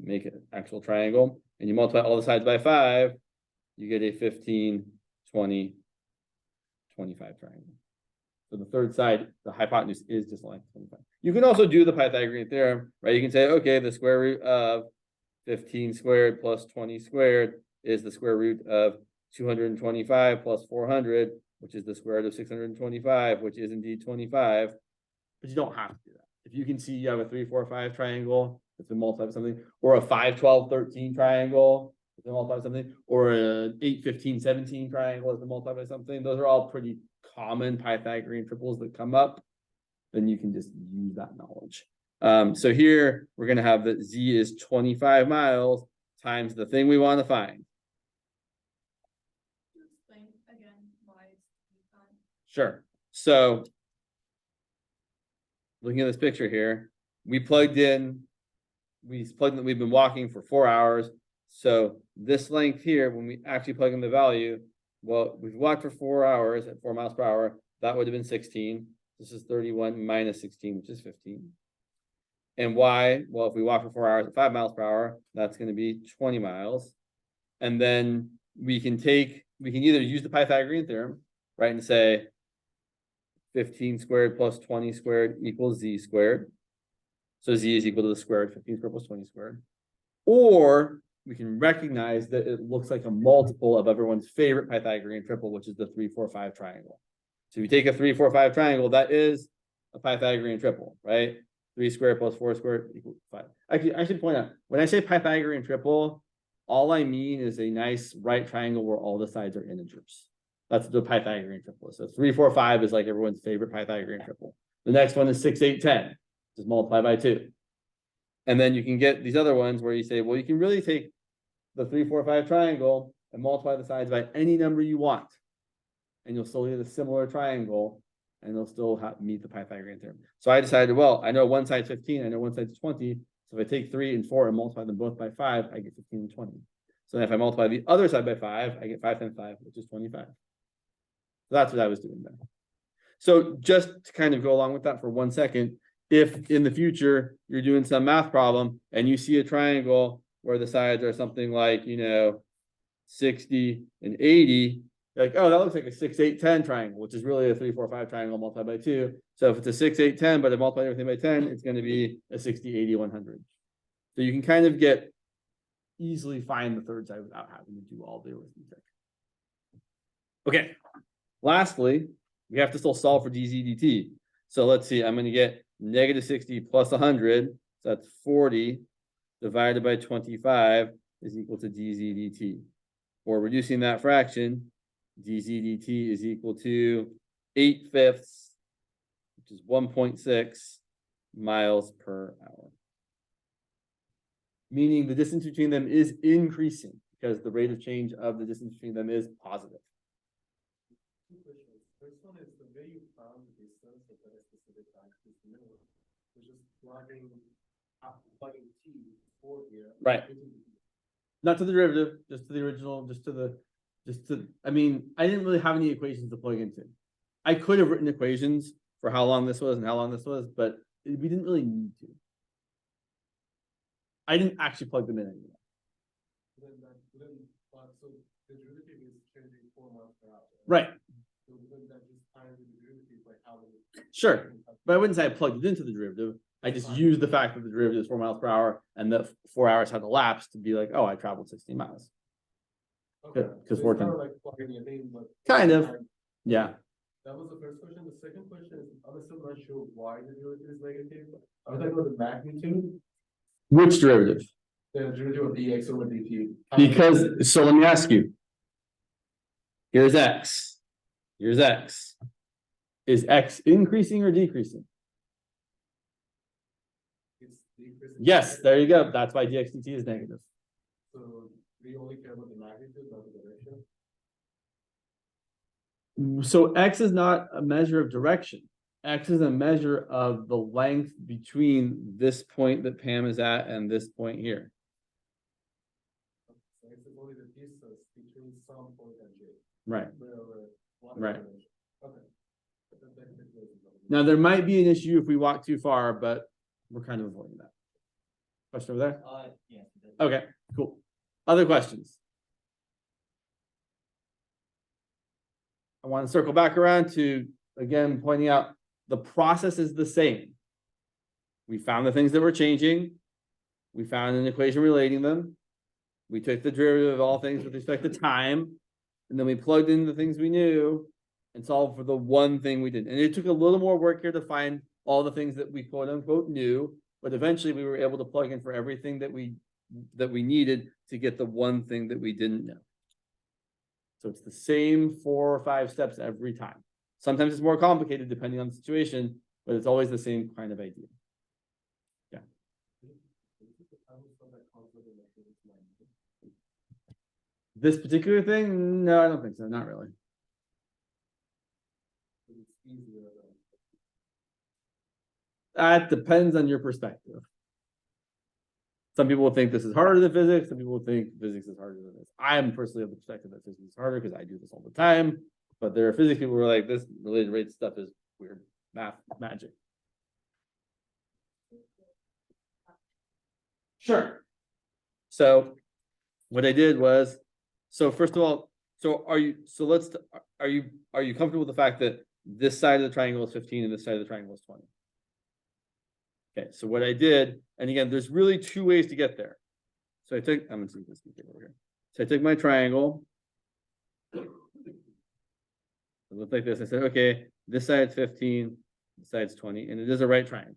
make it an actual triangle, and you multiply all the sides by 5, you get a 15, 20, 25 triangle. So the third side, the hypotenuse is just like 25. You can also do the Pythagorean theorem, right? You can say, okay, the square root of 15 squared plus 20 squared is the square root of 225 plus 400, which is the square root of 625, which is indeed 25. But you don't have to do that. If you can see you have a 3, 4, 5 triangle that's been multiplied by something, or a 5, 12, 13 triangle that's been multiplied by something, or an 8, 15, 17 triangle that's been multiplied by something, those are all pretty common Pythagorean triples that come up. Then you can just use that knowledge. So here we're going to have that z is 25 miles times the thing we want to find. Explain again why it's 25. Sure. So looking at this picture here, we've been walking for 4 hours. So this length here, when we actually plug in the value, well, we've walked for 4 hours at 4 miles per hour. That would have been 16. This is 31 minus 16, which is 15. And y, well, if we walk for 4 hours at 5 miles per hour, that's going to be 20 miles. And then we can either use the Pythagorean theorem, right, and say 15 squared plus 20 squared equals z squared. So z is equal to the square root of 15 squared plus 20 squared. Or we can recognize that it looks like a multiple of everyone's favorite Pythagorean triple, which is the 3, 4, 5 triangle. So if you take a 3, 4, 5 triangle, that is a Pythagorean triple, right? 3 squared plus 4 squared equals 5. Actually, I should point out, when I say Pythagorean triple, all I mean is a nice right triangle where all the sides are integers. That's the Pythagorean triple. So 3, 4, 5 is like everyone's favorite Pythagorean triple. The next one is 6, 8, 10. Just multiply by 2. And then you can get these other ones where you say, well, you can really take the 3, 4, 5 triangle and multiply the sides by any number you want. And you'll still get a similar triangle. and they'll still meet the Pythagorean theorem. So I decided, well, I know one side's 15, I know one side's 20. So if I take 3 and 4 and multiply them both by 5, I get 15 and 20. So if I multiply the other side by 5, I get 5 times 5, which is 25. So that's what I was doing there. So just to kind of go along with that for 1 second, if in the future you're doing some math problem and you see a triangle where the sides are something like, 60 and 80, you're like, oh, that looks like a 6, 8, 10 triangle, which is really a 3, 4, 5 triangle multiplied by 2. So if it's a 6, 8, 10, but I multiply everything by 10, it's going to be a 60, 80, 100. So you can kind of easily find the third side without having to do all the arithmetic. Okay. Lastly, we have to still solve for dz dt. So let's see, I'm going to get negative 60 plus 100. So that's 40 divided by 25 is equal to dz dt. Or reducing that fraction, dz dt is equal to 8/5, which is 1.6 miles per hour. Meaning the distance between them is increasing because the rate of change of the distance between them is positive. Two questions. First one is the way you found the distance at that specific time is minimal. You're just plugging T4 here. Right. Not to the derivative, just to the original, I mean, I didn't really have any equations to plug into. I could have written equations for how long this was and how long this was, but we didn't really need to. I didn't actually plug them in anymore. So the derivative is changing 4 miles per hour. Right. So wouldn't that just find the derivative by how many? Sure. But I wouldn't say I plugged it into the derivative. I just used the fact that the derivative is 4 miles per hour and that 4 hours had elapsed to be like, oh, I traveled 16 miles. Okay. Because So 4 it's kind times. of like plugging it in, but Kind of. Yeah. that was the first question. The second question is, I'm still not sure why the derivative is negative. I was talking about the magnitude, Which derivative? the derivative of dx over dt. Because, so let me ask you. Here's x. Here's x. Is x increasing or decreasing? It's decreasing. Yes, there you go. That's why dx dt is negative. So we only care about the magnitude, not the direction. So x is not a measure of direction. X is a measure of the length between this point that Pam is at and this point here. So it's only the distance between some point and j. Right. One Right. dimension. Okay. Now there might be an issue if we walk too far, but we're kind of avoiding that. Question over there? Yeah. Okay, cool. Other questions? I want to circle back around to, again, pointing out the process is the same. We found the things that were changing. We found an equation relating them. We took the derivative of all things with respect to time. And then we plugged in the things we knew and solved for the one thing we didn't. And it took a little more work here to find all the things that we quote unquote knew, but eventually we were able to plug in for everything that we needed to get the one thing that we didn't know. So it's the same 4 or 5 steps every time. Sometimes it's more complicated depending on the situation, but it's always the same kind of idea. Yeah. This particular thing? No, I don't think so. Not really. That depends on your perspective. Some people will think this is harder than physics. Some people will think physics is harder than this. I am personally of the perspective that physics is harder because I do this all the time. But there are physics people who are like, this related rate stuff is weird math magic. Sure. So what I did was, so first of all, are you comfortable with the fact that this side of the triangle is 15 and this side of the triangle is 20? Okay, so what I did, and again, there's really 2 ways to get there. So I'm gonna see this over here. So I took my triangle. It looked like this. I said, okay, this side's 15, this side's 20, and it is a right triangle.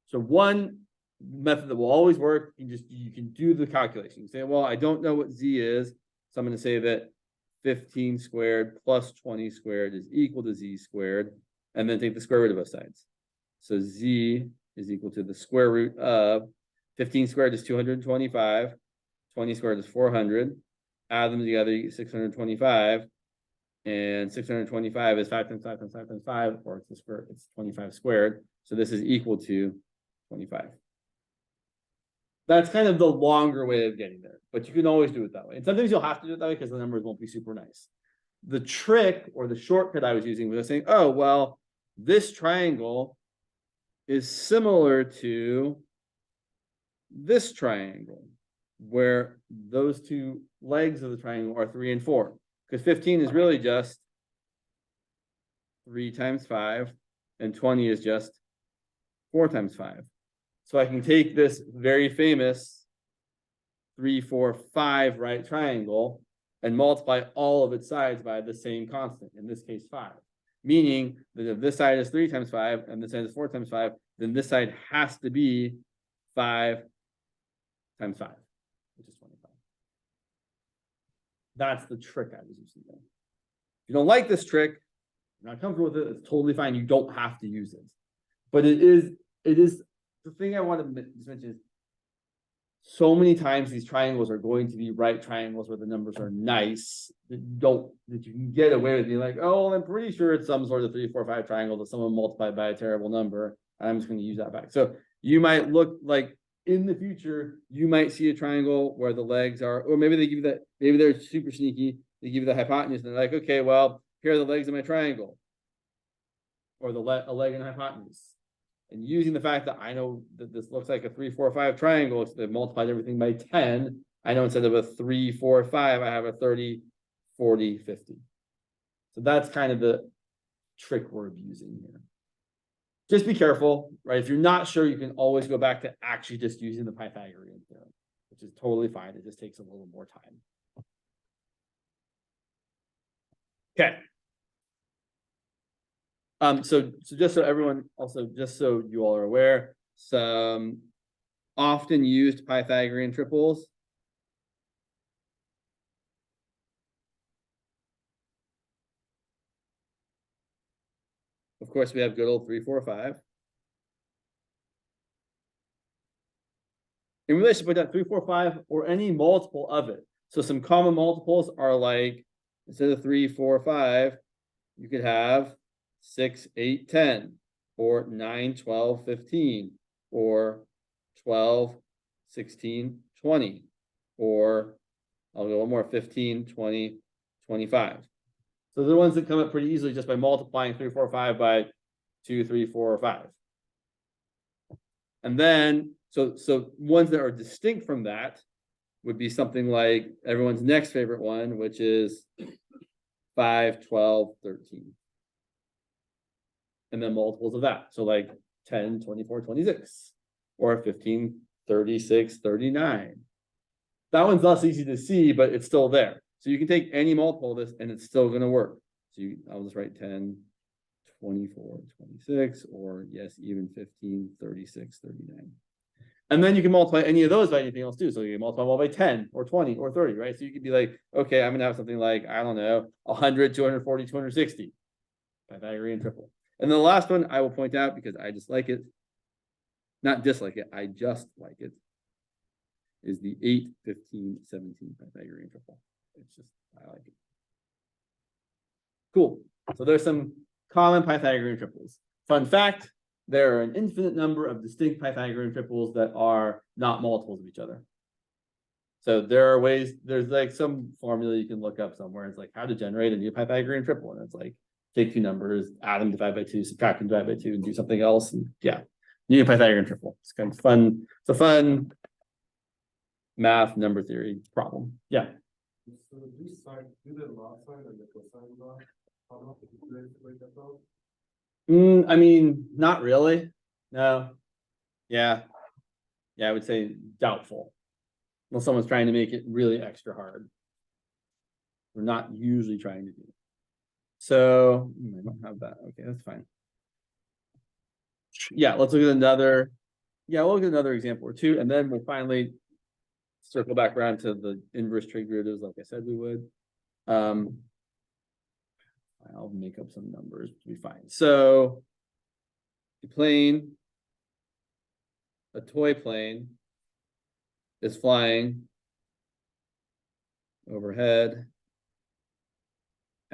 So one method that will always work, you can do the calculation. You say, well, I don't know what z is, so I'm going to say that 15 squared plus 20 squared is equal to z squared, and then take the square root of both sides. So z is equal to the square root of 15 squared is 225, 20 squared is 400. Add them together, you get 625. And 625 is 5 times 5 times 5 times 5, or it's the square, it's 25 squared. So this is equal to 25. That's kind of the longer way of getting there, but you can always do it that way. And sometimes you'll have to do it that way because the numbers won't be super nice. The trick or the shortcut I was using was saying, oh, well, this triangle is similar to this triangle, where those two legs of the triangle are 3 and 4. Because 15 is really just 3 times 5, and 20 is just 4 times 5. So I can take this very famous 3, 4, 5 right triangle and multiply all of its sides by the same constant, in this case 5. Meaning that if this side is 3 times 5 and this side is 4 times 5, then this side has to be 5 times 5, which is 25. That's the trick I was using there. If you don't like this trick, you're not comfortable with it, it's totally fine. You don't have to use it. But it is the thing I want to mention is so many times these triangles are going to be right triangles where the numbers are nice that you can get away with being like, oh, I'm pretty sure it's some sort of 3, 4, 5 triangle that someone multiplied by a terrible number. I'm just going to use that back. So you might look like in the future, you might see a triangle where the legs are, or maybe they give you that, maybe they're super sneaky. They give you the hypotenuse and they're like, okay, well, here are the legs of my triangle, or a leg and a hypotenuse. And using the fact that I know that this looks like a 3, 4, 5 triangle, so they've multiplied everything by 10. I know instead of a 3, 4, 5, I have a 30, 40, 50. So that's kind of the trick we're abusing here. Just be careful, right? If you're not sure, you can always go back to actually just using the Pythagorean theorem, which is totally fine. It just takes a little more time. Okay. So just so everyone, also just so you all are aware, some often used Pythagorean triples. Of course, we have good old 3, 4, 5. In relation to put that 3, 4, 5 or any multiple of it. So some common multiples are like, instead of 3, 4, 5, you could have 6, 8, 10, or 9, 12, 15, or 12, 16, 20, or I'll go one more, 15, 20, 25. So they're the ones that come up pretty easily just by multiplying 3, 4, 5 by 2, 3, 4, or 5. And then, so ones that are distinct from that would be something like everyone's next favorite one, which is 5, 12, 13. And then multiples of that. So like 10, 24, 26, or 15, 36, 39. That one's less easy to see, but it's still there. So you can take any multiple of this and it's still going to work. So I'll just write 10, 24, 26, or yes, even 15, 36, 39. And then you can multiply any of those by anything else too. So you can multiply them all by 10 or 20 or 30, right? So you could be like, okay, I'm going to have something like, I don't know, 100, 240, 260. Pythagorean triple. And then the last one I will point out because I just like it, not dislike it, I just like it, is the 8, 15, 17 Pythagorean triple. It's just, I like it. Cool. So there's some common Pythagorean triples. Fun fact, there are an infinite number of distinct Pythagorean triples that are not multiples of each other. So there are ways, there's like some formula you can look up somewhere. It's like how to generate a new Pythagorean triple. And it's like, take two numbers, add them, divide by 2, subtract them, divide by 2, and do something else. And yeah, new Pythagorean triple. It's kind of fun. It's a fun math number theory problem. Yeah. So this side, do the last side and the cosine bar. How do you break that out? I mean, not really. No. Yeah. Yeah, I would say doubtful. Unless someone's trying to make it really extra hard. We're not usually trying to do it. So I don't have that. Okay, that's fine. Yeah, let's look at another. Yeah, we'll look at another example or two, and then we'll finally circle back around to the inverse trig derivatives, like I said we would. I'll make up some numbers to be fine. So the plane, a toy plane, is flying overhead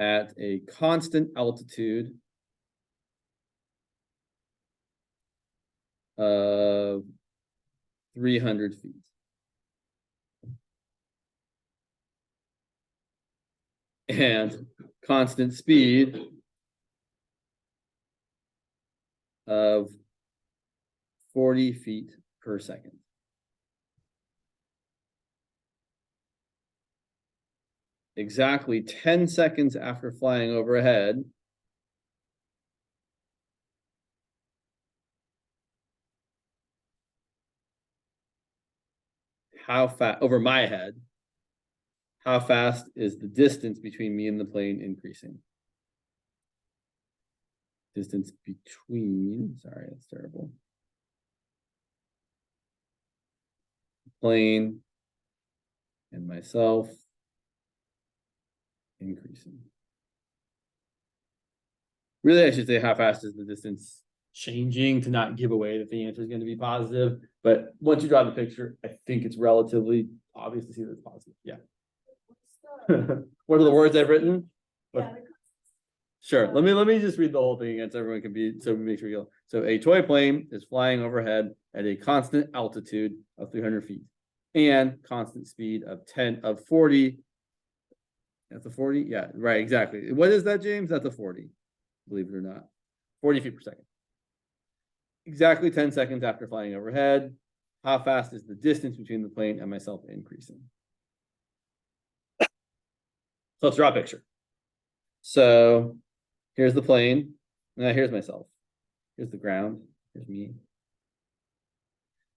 at a constant altitude of 300 feet. And constant speed of 40 feet per second. Exactly 10 seconds after flying overhead, how fast, over my head, how fast is the distance between me and the plane increasing? Distance between, sorry, that's terrible. Plane and myself increasing. Really, I should say how fast is the distance changing to not give away that the answer is going to be positive. But once you draw the picture, I think it's relatively obvious to see that it's positive. Yeah. What are the words I've written? Yeah, Sure. Let me just read the whole thing again so everyone can be so we make sure you go. So a toy plane is flying overhead at a constant altitude of 300 feet and constant speed of 40. That's a 40? Yeah, right, exactly. What is that, James? That's a 40, believe it or not. 40 feet per second. Exactly 10 seconds after flying overhead. How fast is the distance between the plane and myself increasing? So let's draw a picture. So here's the plane. Now here's myself. Here's the ground. Here's me.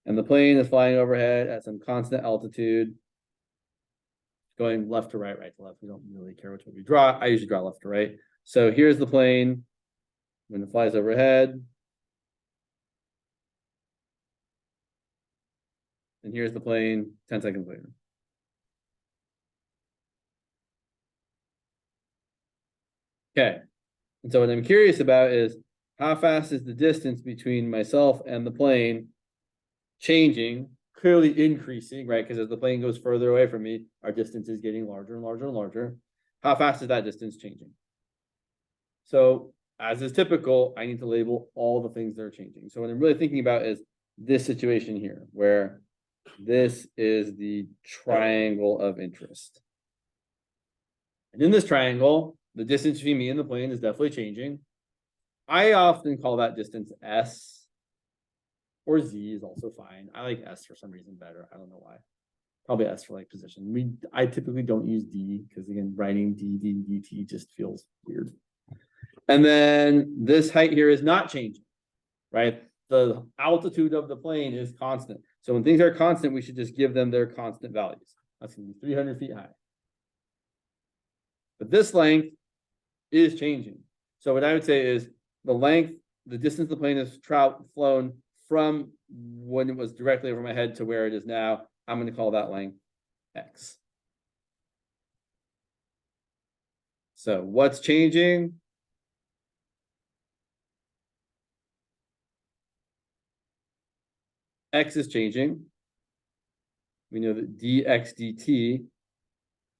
And the plane is flying overhead at some constant altitude, going left to right, right to left. We don't really care which way we draw. I usually draw left to right. So here's the plane when it flies overhead. And here's the plane 10 seconds later. Okay. And so what I'm curious about is how fast is the distance between myself and the plane changing, clearly increasing, right? Because as the plane goes further away from me, our distance is getting larger and larger and larger. How fast is that distance changing? So as is typical, I need to label all the things that are changing. So what I'm really thinking about is this situation here, where this is the triangle of interest. And in this triangle, the distance between me and the plane is definitely changing. I often call that distance S, or Z is also fine. I like S for some reason better. I don't know why. Probably S for like position. I typically don't use D because again, writing DT just feels weird. And then this height here is not changing, right? The altitude of the plane is constant. So when things are constant, we should just give them their constant values. That's going to be 300 feet high. But this length is changing. So what I would say is the length, the distance the plane has flown from when it was directly over my head to where it is now, I'm going to call that length X. So what's changing? X is changing. We know that dx dt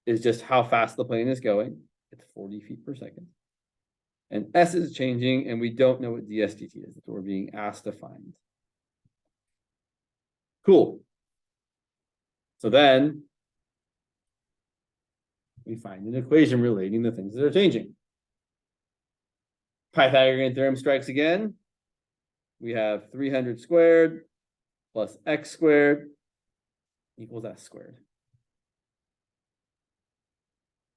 is just how fast the plane is going. It's 40 feet per second. And S is changing, and we don't know what ds dt is. That's what we're being asked to find. Cool. So then we find an equation relating the things that are changing. Pythagorean theorem strikes again. We have 300 squared plus x squared equals s squared.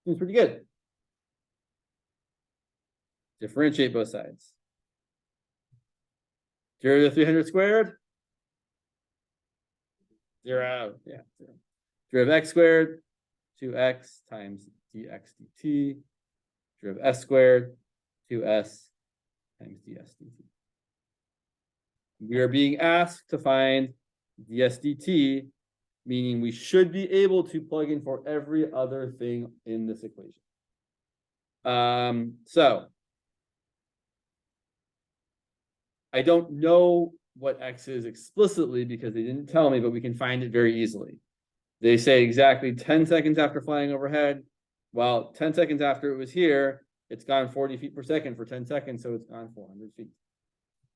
Seems pretty good. Differentiate both sides. Derivative of 300 squared? 0. Yeah, 0. Derivative of x squared, 2x times dx dt. Derivative of s squared, 2s times ds dt. We are being asked to find ds dt, meaning we should be able to plug in for every other thing in this equation. So I don't know what x is explicitly because they didn't tell me, but we can find it very easily. They say exactly 10 seconds after flying overhead, Well, 10 seconds after it was here, it's gone 40 feet per second for 10 seconds, so it's gone 400 feet.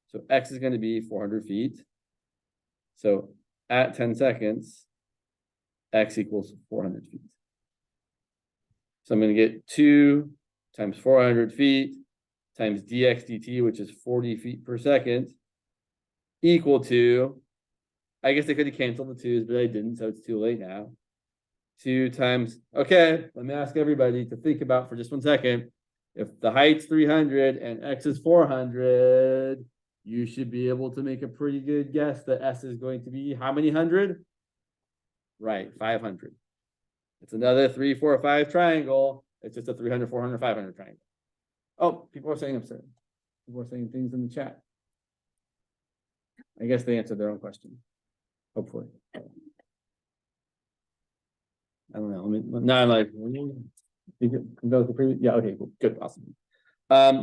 So x is going to be 400 feet. So at 10 seconds, x equals 400 feet. So I'm going to get 2 times 400 feet times dx dt, which is 40 feet per second, equal to, I guess I could have canceled the 2's, but I didn't, so it's too late now. 2 times, okay, let me ask everybody to think about for just 1 second. If the height's 300 and x is 400, you should be able to make a pretty good guess that s is going to be how many hundred? Right, 500. It's another 3, 4, 5 triangle. It's just a 300, 400, 500 triangle. Oh, people are saying upset. People are saying things in the chat. I guess they answered their own question. Hopefully. I don't know. Now I'm like, go with the previous. Yeah, okay, cool. Good, awesome.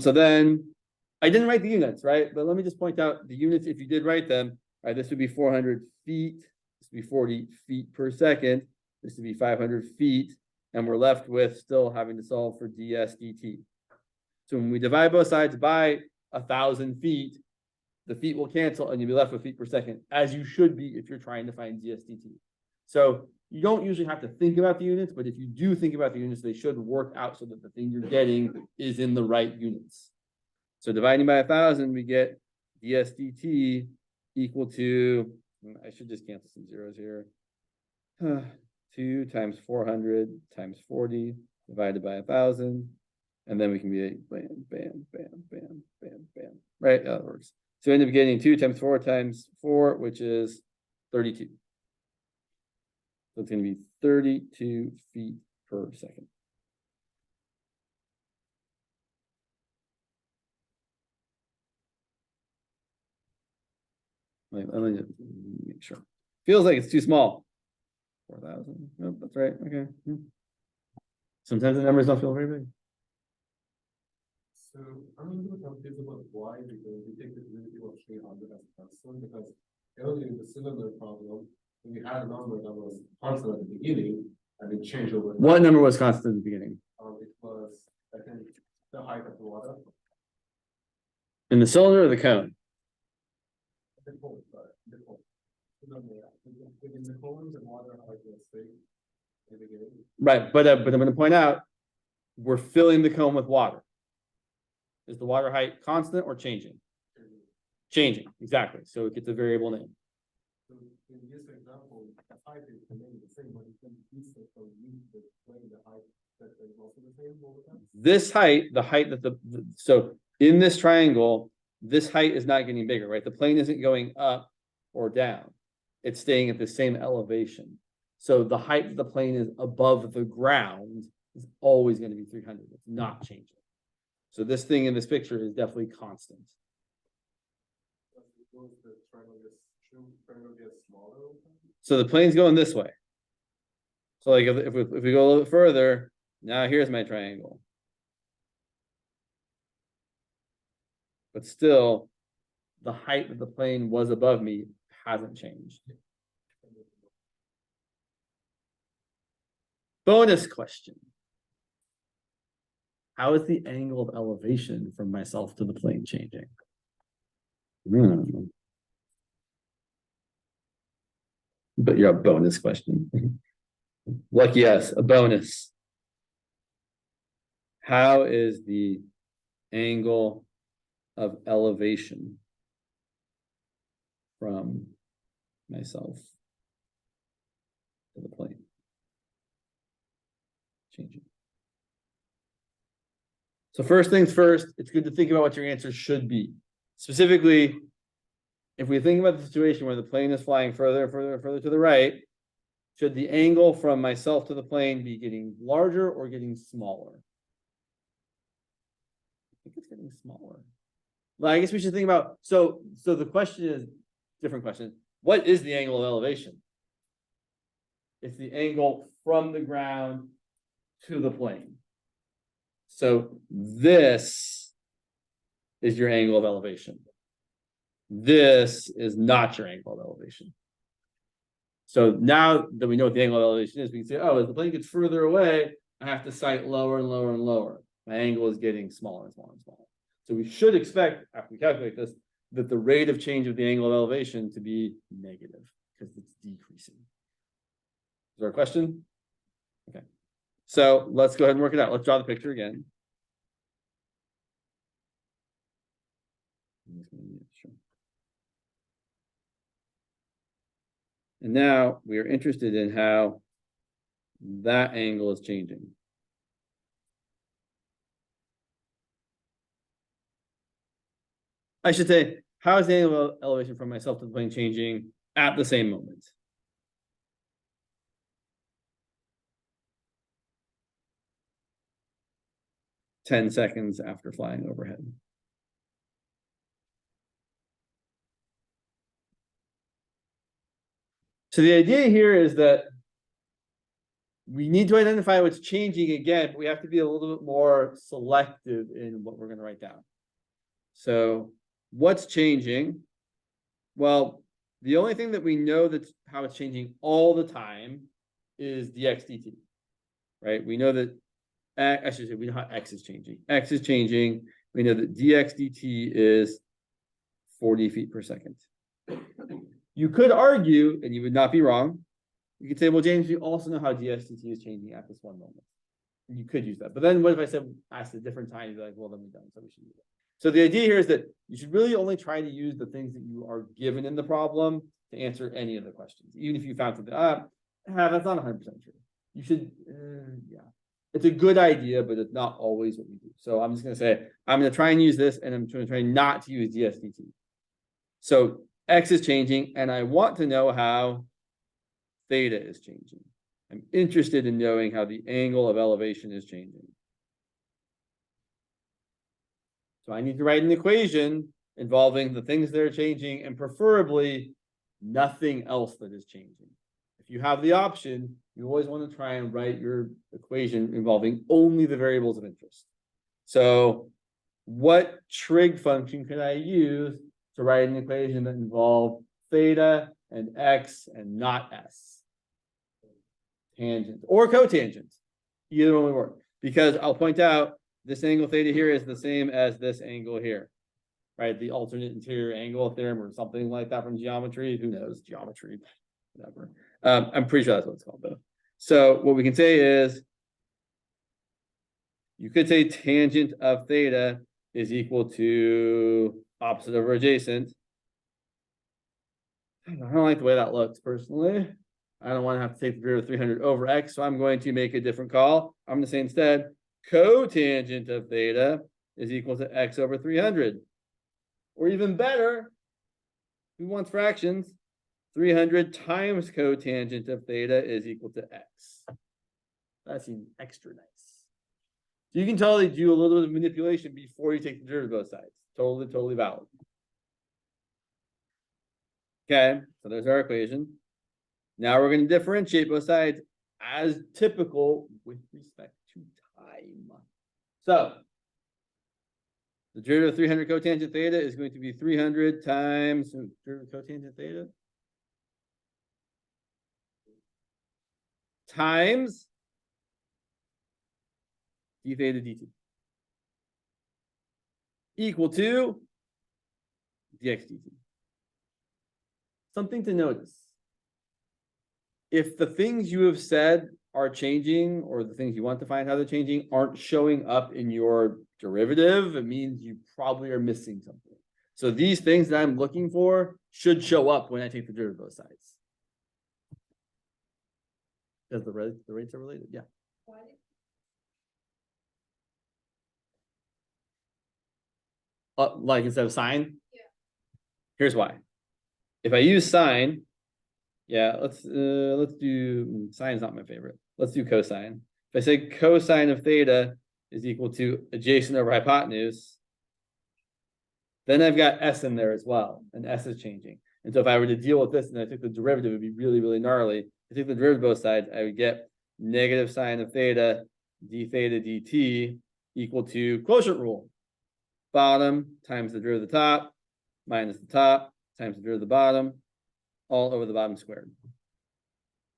So then I didn't write the units, right? But let me just point out the units, if you did write them, right, this would be 400 feet, this would be 40 feet per second, this would be 500 feet, and we're left with still having to solve for ds dt. So when we divide both sides by 1,000 feet, the feet will cancel and you'll be left with feet per second, as you should be if you're trying to find ds dt. So you don't usually have to think about the units, but if you do think about the units, they should work out so that the thing you're getting is in the right units. So dividing by 1,000, we get ds dt equal to, I should just cancel some zeros here. 2 times 400 times 40 divided by 1,000. And then we can be bam, bam, bam, bam, bam, bam. Right, that works. So we end up getting 2 times 4, which is 32. So it's going to be 32 feet per second. Let me just make sure. Feels like it's too small. 4,000. Nope, that's right. Okay. Sometimes the numbers don't feel very big. So I'm a little confused about why, because we take the derivative of 300 as constant, because earlier in the cylinder problem, we had a number that was constant at the beginning, and it changed over time. What number was constant at the beginning? It was, I think, the height of the water. In the cylinder or the cone? The cone, sorry, the cone. Within the cone, the water height was same in the beginning. Right, but I'm going to point out, we're filling the cone with water. Is the water height constant or changing? Changing, exactly. So it gets a variable name. So in this example, the height is remaining the same, but it's going to be so you to explain the height that is also the same all the time. This height, the height that so in this triangle, this height is not getting bigger, right? The plane isn't going up or down. It's staying at the same elevation. So the height of the plane is above the ground is always going to be 300. It's not changing. So this thing in this picture is definitely constant. So the plane's going this way. So like if we go a little bit further, now here's my triangle. But still, the height of the plane was above me hasn't changed. Bonus question. How is the angle of elevation from myself to the plane changing? But you're a bonus question. Lucky us, a bonus. How is the angle of elevation from myself to the plane changing? So first things first, it's good to think about what your answer should be. Specifically, if we think about the situation where the plane is flying further and further and further to the right, should the angle from myself to the plane be getting larger or getting smaller? I think it's getting smaller. Well, I guess we should think about, so the question is, different question. What is the angle of elevation? It's the angle from the ground to the plane. So this is your angle of elevation. This is not your angle of elevation. So now that we know what the angle of elevation is, we can say, oh, as the plane gets further away, I have to cite lower and lower and lower. My angle is getting smaller and smaller and smaller. So we should expect, after we calculate this, that the rate of change of the angle of elevation to be negative because it's decreasing. Is there a question? Okay. So let's go ahead and work it out. Let's draw the picture again. And now we are interested in how that angle is changing. I should say, how is the angle of elevation from myself to the plane changing at the same moment? Ten seconds after flying overhead. So the idea here is that we need to identify what's changing again, but we have to be a little bit more selective in what we're going to write down. So what's changing? Well, the only thing that we know that's how it's changing all the time is dx dt, right? We know that, I should say, we know how x is changing. X is changing. We know that dx dt is 40 feet per second. You could argue, and you would not be wrong, you could say, well, James, you also know how dx dt is changing at this one moment. You could use that. But then what if I said, asked a different time, you'd be like, well, then we don't, so we should use it. So the idea here is that you should really only try to use the things that you are given in the problem to answer any of the questions. Even if you found something, that's not 100% true. You should, yeah. It's a good idea, but it's not always what we do. So I'm just going to say, I'm going to try and use this, and I'm going to try not to use dx dt. So x is changing, and I want to know how theta is changing. I'm interested in knowing how the angle of elevation is changing. So I need to write an equation involving the things that are changing and preferably nothing else that is changing. If you have the option, you always want to try and write your equation involving only the variables of interest. So what trig function could I use to write an equation that involved theta and x and not s? Tangent or cotangent. Either one will work. Because I'll point out this angle theta here is the same as this angle here, right? The alternate interior angle theorem or something like that from geometry. Who knows? Geometry, whatever. I'm pretty sure that's what it's called though. So what we can say is, you could say tangent of theta is equal to opposite over adjacent. I don't like the way that looks personally. I don't want to have to take the derivative of 300 over x, so I'm going to make a different call. I'm going to say instead, cotangent of theta is equal to x over 300. Or even better, who wants fractions? 300 times cotangent of theta is equal to x. That seems extra nice. So you can totally do a little bit of manipulation before you take the derivative of both sides. Totally valid. Okay, so there's our equation. Now we're going to differentiate both sides as typical with respect to time. So the derivative of 300 cotangent theta is going to be 300 times derivative of cotangent theta times d theta dt equal to dx dt. Something to notice. If the things you have said are changing, or the things you want to find how they're changing aren't showing up in your derivative, it means you probably are missing something. So these things that I'm looking for should show up when I take the derivative of both sides. Because the rates are related, yeah. Why? Like instead of sine? Yeah. Here's why. If I use sine, yeah, let's do, sine is not my favorite. Let's do cosine. If I say cosine of theta is equal to adjacent over hypotenuse, then I've got s in there as well, and s is changing. And so if I were to deal with this and I took the derivative, it would be really gnarly. If I take the derivative of both sides, I would get negative sine of theta d theta dt equal to quotient rule. Bottom times the derivative of the top minus the top times the derivative of the bottom, all over the bottom squared.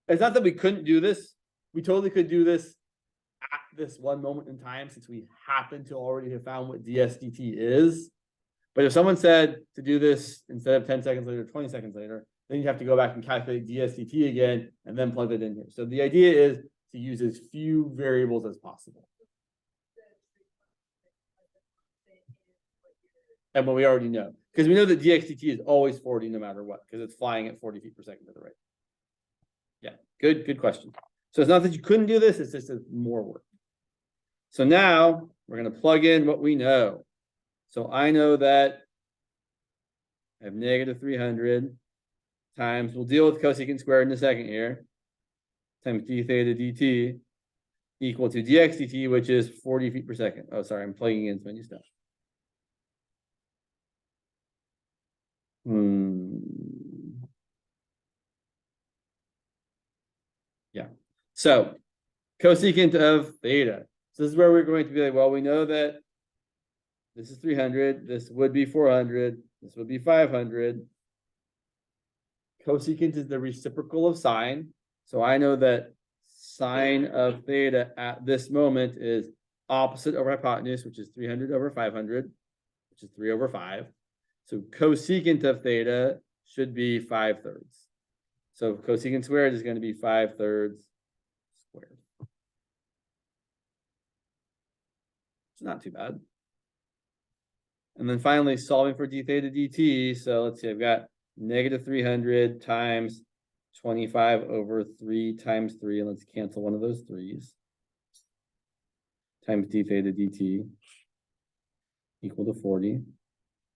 It's not that we couldn't do this. We totally could do this at this one moment in time, since we happen to already have found what ds dt is. But if someone said to do this instead of 10 seconds later, 20 seconds later, then you have to go back and calculate ds dt again and then plug it in here. So the idea is to use as few variables as possible. And what we already know, because we know that dx dt is always 40 no matter what, because it's flying at 40 feet per second to the right. Yeah, good question. So it's not that you couldn't do this, it's just more work. So now we're going to plug in what we know. So I know that I have negative 300 times, we'll deal with cosecant squared in a second here, times d theta dt equal to dx dt, which is 40 feet per second. Oh, sorry, I'm plugging in some new stuff. Yeah. So cosecant of theta. So this is where we're going to be like, well, we know that this is 300, this would be 400, this would be 500. Cosecant is the reciprocal of sine. So I know that sine of theta at this moment is opposite over hypotenuse, which is 300 over 500, which is 3 over 5. So cosecant of theta should be 5/3. So cosecant squared is going to be 5/3 squared. It's not too bad. And then finally solving for d theta dt. So let's see, I've got negative 300 times 25 over 3 times 3. And let's cancel one of those 3's. Times d theta dt equal to 40.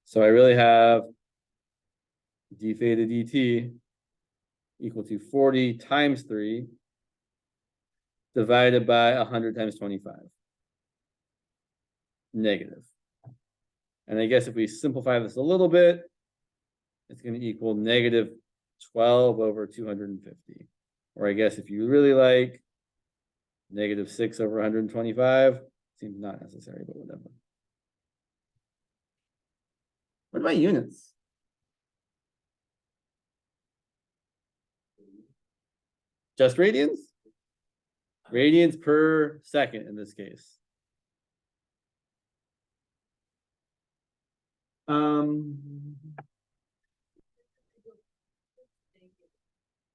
So I really have d theta dt equal to 40 times 3 divided by 100 times 25. Negative. And I guess if we simplify this a little bit, it's going to equal negative 12 over 250. Or I guess if you really like, negative 6 over 125. Seems not necessary, but whatever. What about units? Just radians? Radians per second in this case.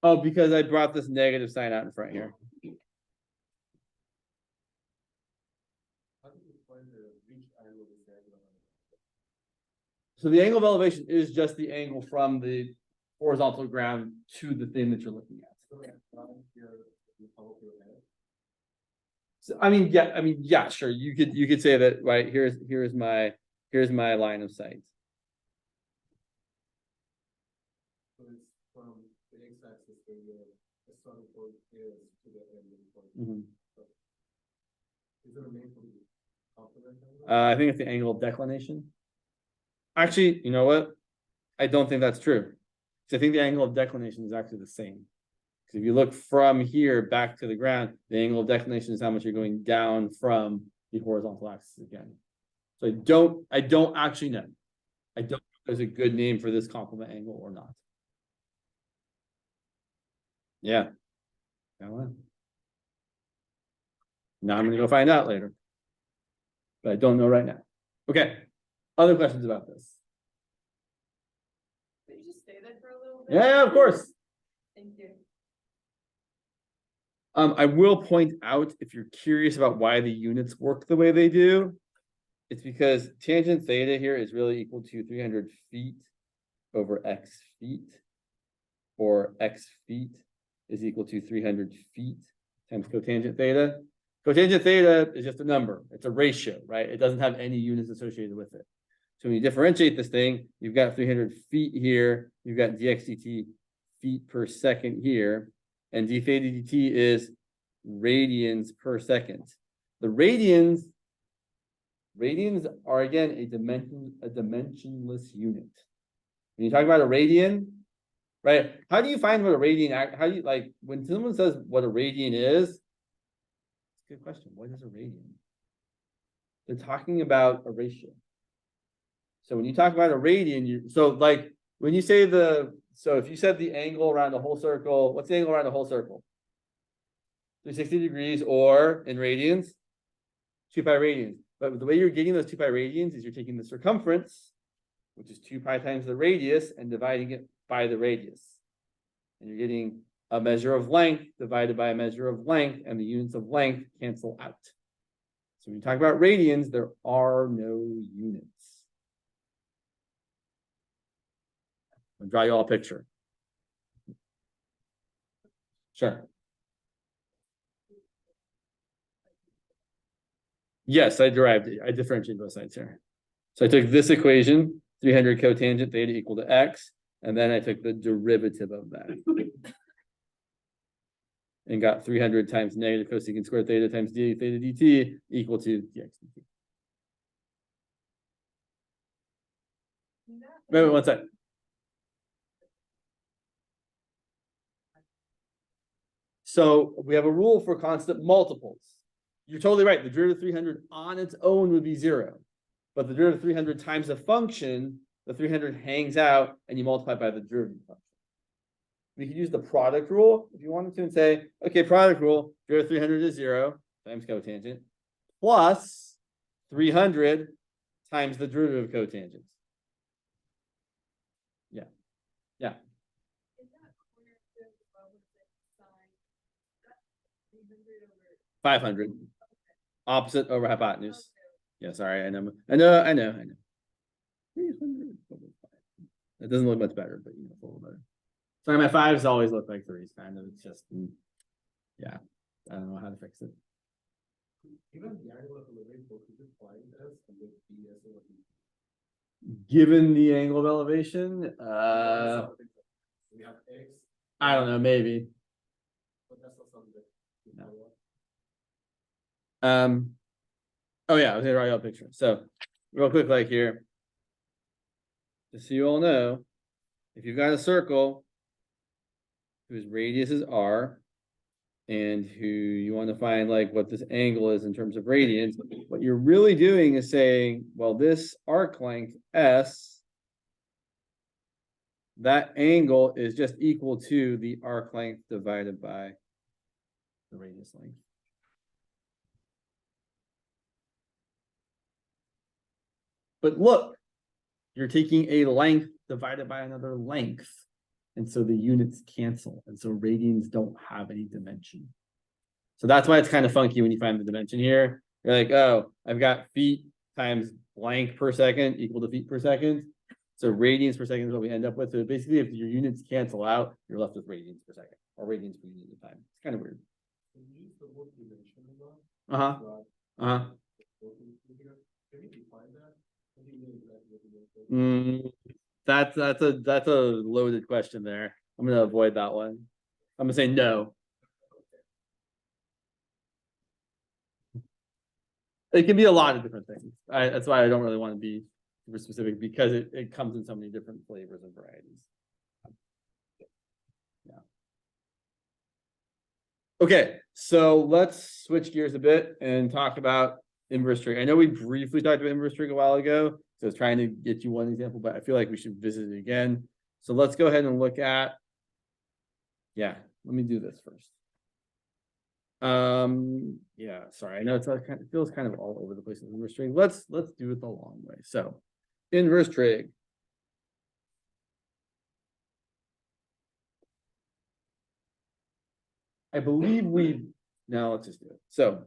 Oh, because I brought this negative sign out in front here. So the angle of elevation is just the angle from the horizontal ground to the thing that you're looking at. So, I mean, yeah, sure. You could say that, right? Here's my line of sight. So it's from the x-axis where the starting point is to the ending point. Mm-hmm. Is there a name for the complement angle? I think it's the angle of declination. Actually, you know what? I don't think that's true. So I think the angle of declination is actually the same. Because if you look from here back to the ground, the angle of declination is how much you're going down from the horizontal axis again. So I don't actually know. I don't know if there's a good name for this complement angle or not. Yeah. Now I'm going to go find out later. But I don't know right now. Okay. Other questions about this? Could you just stay there for a little bit? Yeah, of course. Thank you. I will point out, if you're curious about why the units work the way they do, it's because tangent theta here is really equal to 300 feet over x feet, or x feet is equal to 300 feet times cotangent theta. Cotangent theta is just a number. It's a ratio, right? It doesn't have any units associated with it. So when you differentiate this thing, you've got 300 feet here, you've got dx dt feet per second here, and d theta dt is radians per second. The radians are again a dimensionless unit. When you talk about a radian, right? How do you find what a radian? How do you, like, when someone says what a radian is? It's a good question. What is a radian? They're talking about a ratio. So when you talk about a radian, so like when you say so if you said the angle around the whole circle, what's the angle around the whole circle? 360 degrees, or in radians, 2 pi radians. But the way you're getting those 2 pi radians is you're taking the circumference, which is 2 pi times the radius, and dividing it by the radius. And you're getting a measure of length divided by a measure of length, and the units of length cancel out. So when you talk about radians, there are no units. I'll draw you all a picture. Sure. Yes, I derived it. I differentiated both sides here. So I took this equation, 300 cotangent theta equal to x, and then I took the derivative of that. And got 300 times negative cosecant squared theta times d theta dt equal to dx dt. Wait, 1 second. So we have a rule for constant multiples. You're totally right. The derivative of 300 on its own would be 0. But the derivative of 300 times a function, the 300 hangs out and you multiply by the derivative function. We could use the product rule if you wanted to and say, okay, product rule, derivative of 300 is 0 times cotangent plus 300 times the derivative of cotangent. Yeah. Yeah. 500. Opposite over hypotenuse. Yeah, sorry, I know. It doesn't look much better, but you know, it's a little better. Sorry, my 5s always look like 3s, kind of. It's just, yeah, I don't know how to fix it. Given the angle of elevation, could you find us and the BS over Given the angle of elevation, we have X, I don't know, maybe. but that's not something that you No. know. Oh yeah, I was gonna draw you a picture. So real quick, like here, just so you all know, if you've got a circle whose radius is r, and who you want to find like what this angle is in terms of radians, what you're really doing is saying, well, this arc length s, that angle is just equal to the arc length divided by the radius length. But look, you're taking a length divided by another length. And so the units cancel. And so radians don't have any dimension. So that's why it's kind of funky when you find the dimension here. You're like, oh, I've got feet times blank per second equal to feet per second. So radians per second is what we end up with. So basically, if your units cancel out, you're left with radians per second or radians per unit of time. It's kind of weird. Can you use the word dimension a lot? Uh-huh. Uh-huh. Can you define that? What do you mean exactly what you mean? That's a loaded question there. I'm gonna avoid that one. I'm gonna say no. It can be a lot of different things. That's why I don't really want to be super specific, because it comes in so many different flavors and varieties. Yeah. Okay, so let's switch gears a bit and talk about inverse trig. I know we briefly talked about inverse trig a while ago, so I was trying to get you one example, but I feel like we should visit it again. So let's go ahead and look at, yeah, let me do this first. Yeah, sorry, I know it's it feels kind of all over the place with inverse trig. Let's do it the long way. So inverse trig. I believe now let's just do it. So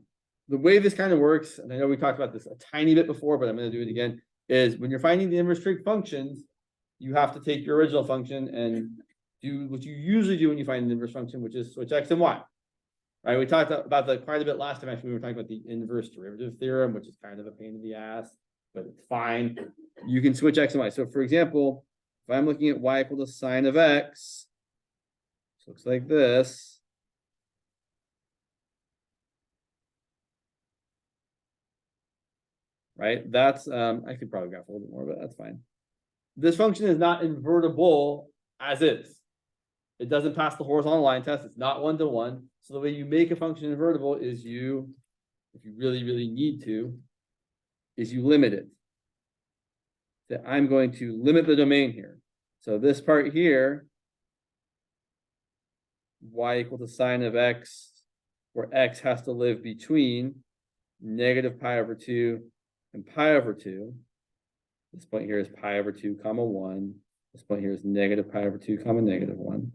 the way this kind of works, and I know we talked about this a tiny bit before, but I'm going to do it again, is when you're finding the inverse trig functions, you have to take your original function and do what you usually do when you find an inverse function, which is switch x and y. Right? We talked about that quite a bit last time. Actually, we were talking about the inverse derivative theorem, which is kind of a pain in the ass, but it's fine. You can switch x and y. So for example, if I'm looking at y equal to sine of x, it looks like this. Right? That's I could probably graph a little bit more, but that's fine. This function is not invertible as is. It doesn't pass the horizontal line test. It's not one-to-one. So the way you make a function invertible is if you really, really need to, is you limit it. So I'm going to limit the domain here. So this part here, y equal to sine of x where x has to live between negative pi over 2 and pi over 2. This point here is pi over 2 comma 1. This point here is negative pi over 2 comma negative 1.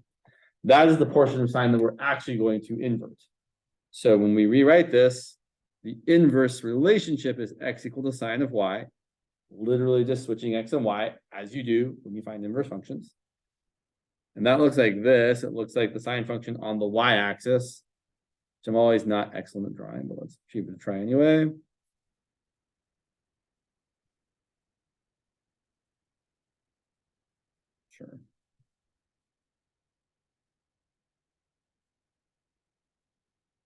That is the portion of sine that we're actually going to invert. So when we rewrite this, the inverse relationship is x equal to sine of y, literally just switching x and y as you do when you find inverse functions. And that looks like this. It looks like the sine function on the y-axis, which I'm always not excellent at drawing, but let's give it a try anyway. Sure.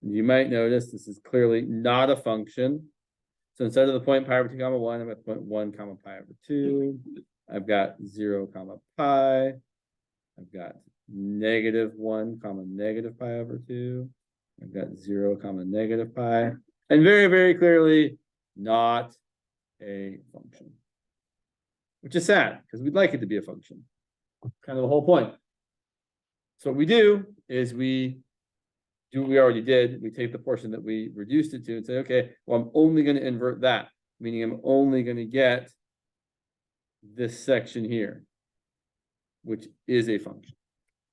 You might notice this is clearly not a function. So instead of the point pi over 2 comma 1, I'm at point 1 comma pi over 2. I've got 0 comma pi. I've got negative 1 comma negative pi over 2. I've got 0 comma negative pi. And very, very clearly not a function. Which is sad, because we'd like it to be a function. Kind of the whole point. So what we do is we do what we already did. We take the portion that we reduced it to and say, okay, well, I'm only going to invert that, meaning I'm only going to get this section here, which is a function.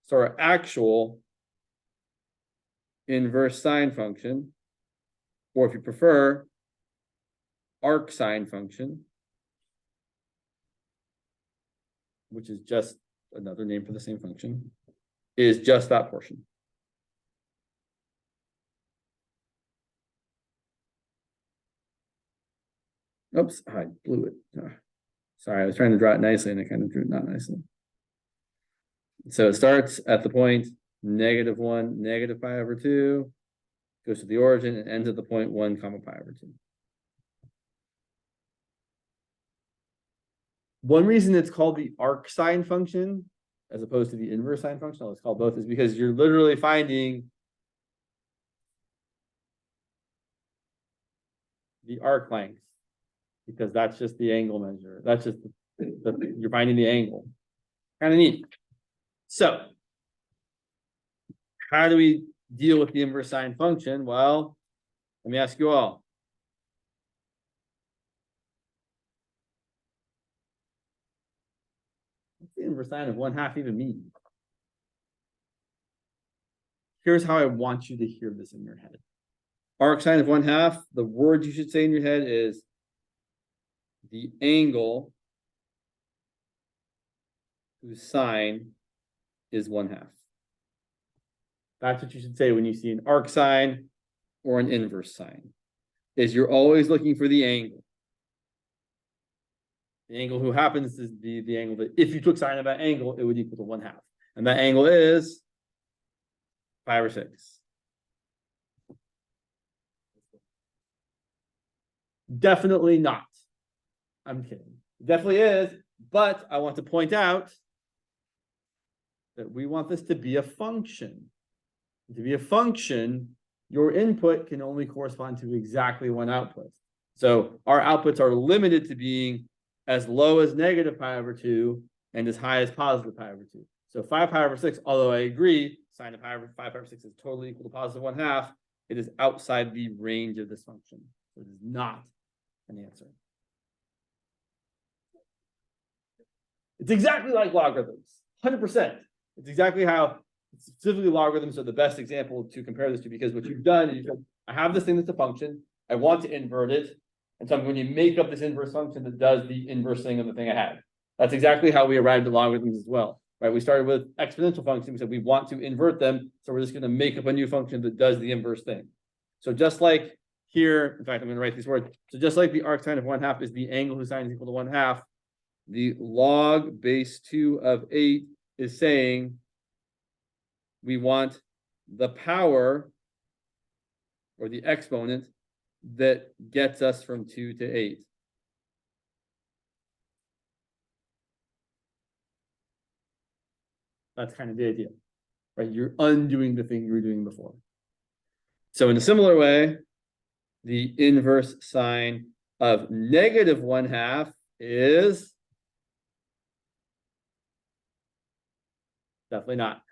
So our actual inverse sine function, or if you prefer, arc sine function, which is just another name for the same function, is just that portion. Oops, I blew it. Sorry, I was trying to draw it nicely and I kind of drew it not nicely. So it starts at the point negative 1, negative pi over 2, goes to the origin and ends at the point 1 comma pi over 2. One reason it's called the arc sine function as opposed to the inverse sine function, it's called both, is because you're literally finding the arc length, because that's just the angle measure. That's just you're finding the angle. Kind of neat. So how do we deal with the inverse sine function? Well, let me ask you all. What's the inverse sine of 1/2 even mean? Here's how I want you to hear this in your head. Arc sine of 1/2, the word you should say in your head is the angle whose sine is 1/2. That's what you should say when you see an arc sine or an inverse sine, is you're always looking for the angle. The angle who happens to be the angle that if you took sine of that angle, it would equal to 1/2. And that angle is 5 or 6. Definitely not. I'm kidding. It definitely is, but I want to point out that we want this to be a function. To be a function, your input can only correspond to exactly one output. So our outputs are limited to being as low as negative pi over 2 and as high as positive pi over 2. So 5 pi over 6, although I agree, sine of 5 pi over 6 is totally equal to positive 1/2, it is outside the range of this function. So it is not an answer. It's exactly like logarithms, 100%. It's exactly how specifically logarithms are the best example to compare this to, because what you've done is you've said, I have this thing that's a function, I want to invert it, and so I'm going to make up this inverse function that does the inverse thing of the thing I had. That's exactly how we arrived at logarithms as well, right? We started with exponential functions, we said we want to invert them, so we're just going to make up a new function that does the inverse thing. So just like here, in fact, I'm going to write these words. So just like the arc sine of 1/2 is the angle whose sine is equal to 1/2, the log base 2 of 8 is saying we want the power or the exponent that gets us from 2 to 8. That's kind of the idea, right? You're undoing the thing you were doing before. So in a similar way, the inverse sine of negative 1/2 is definitely not.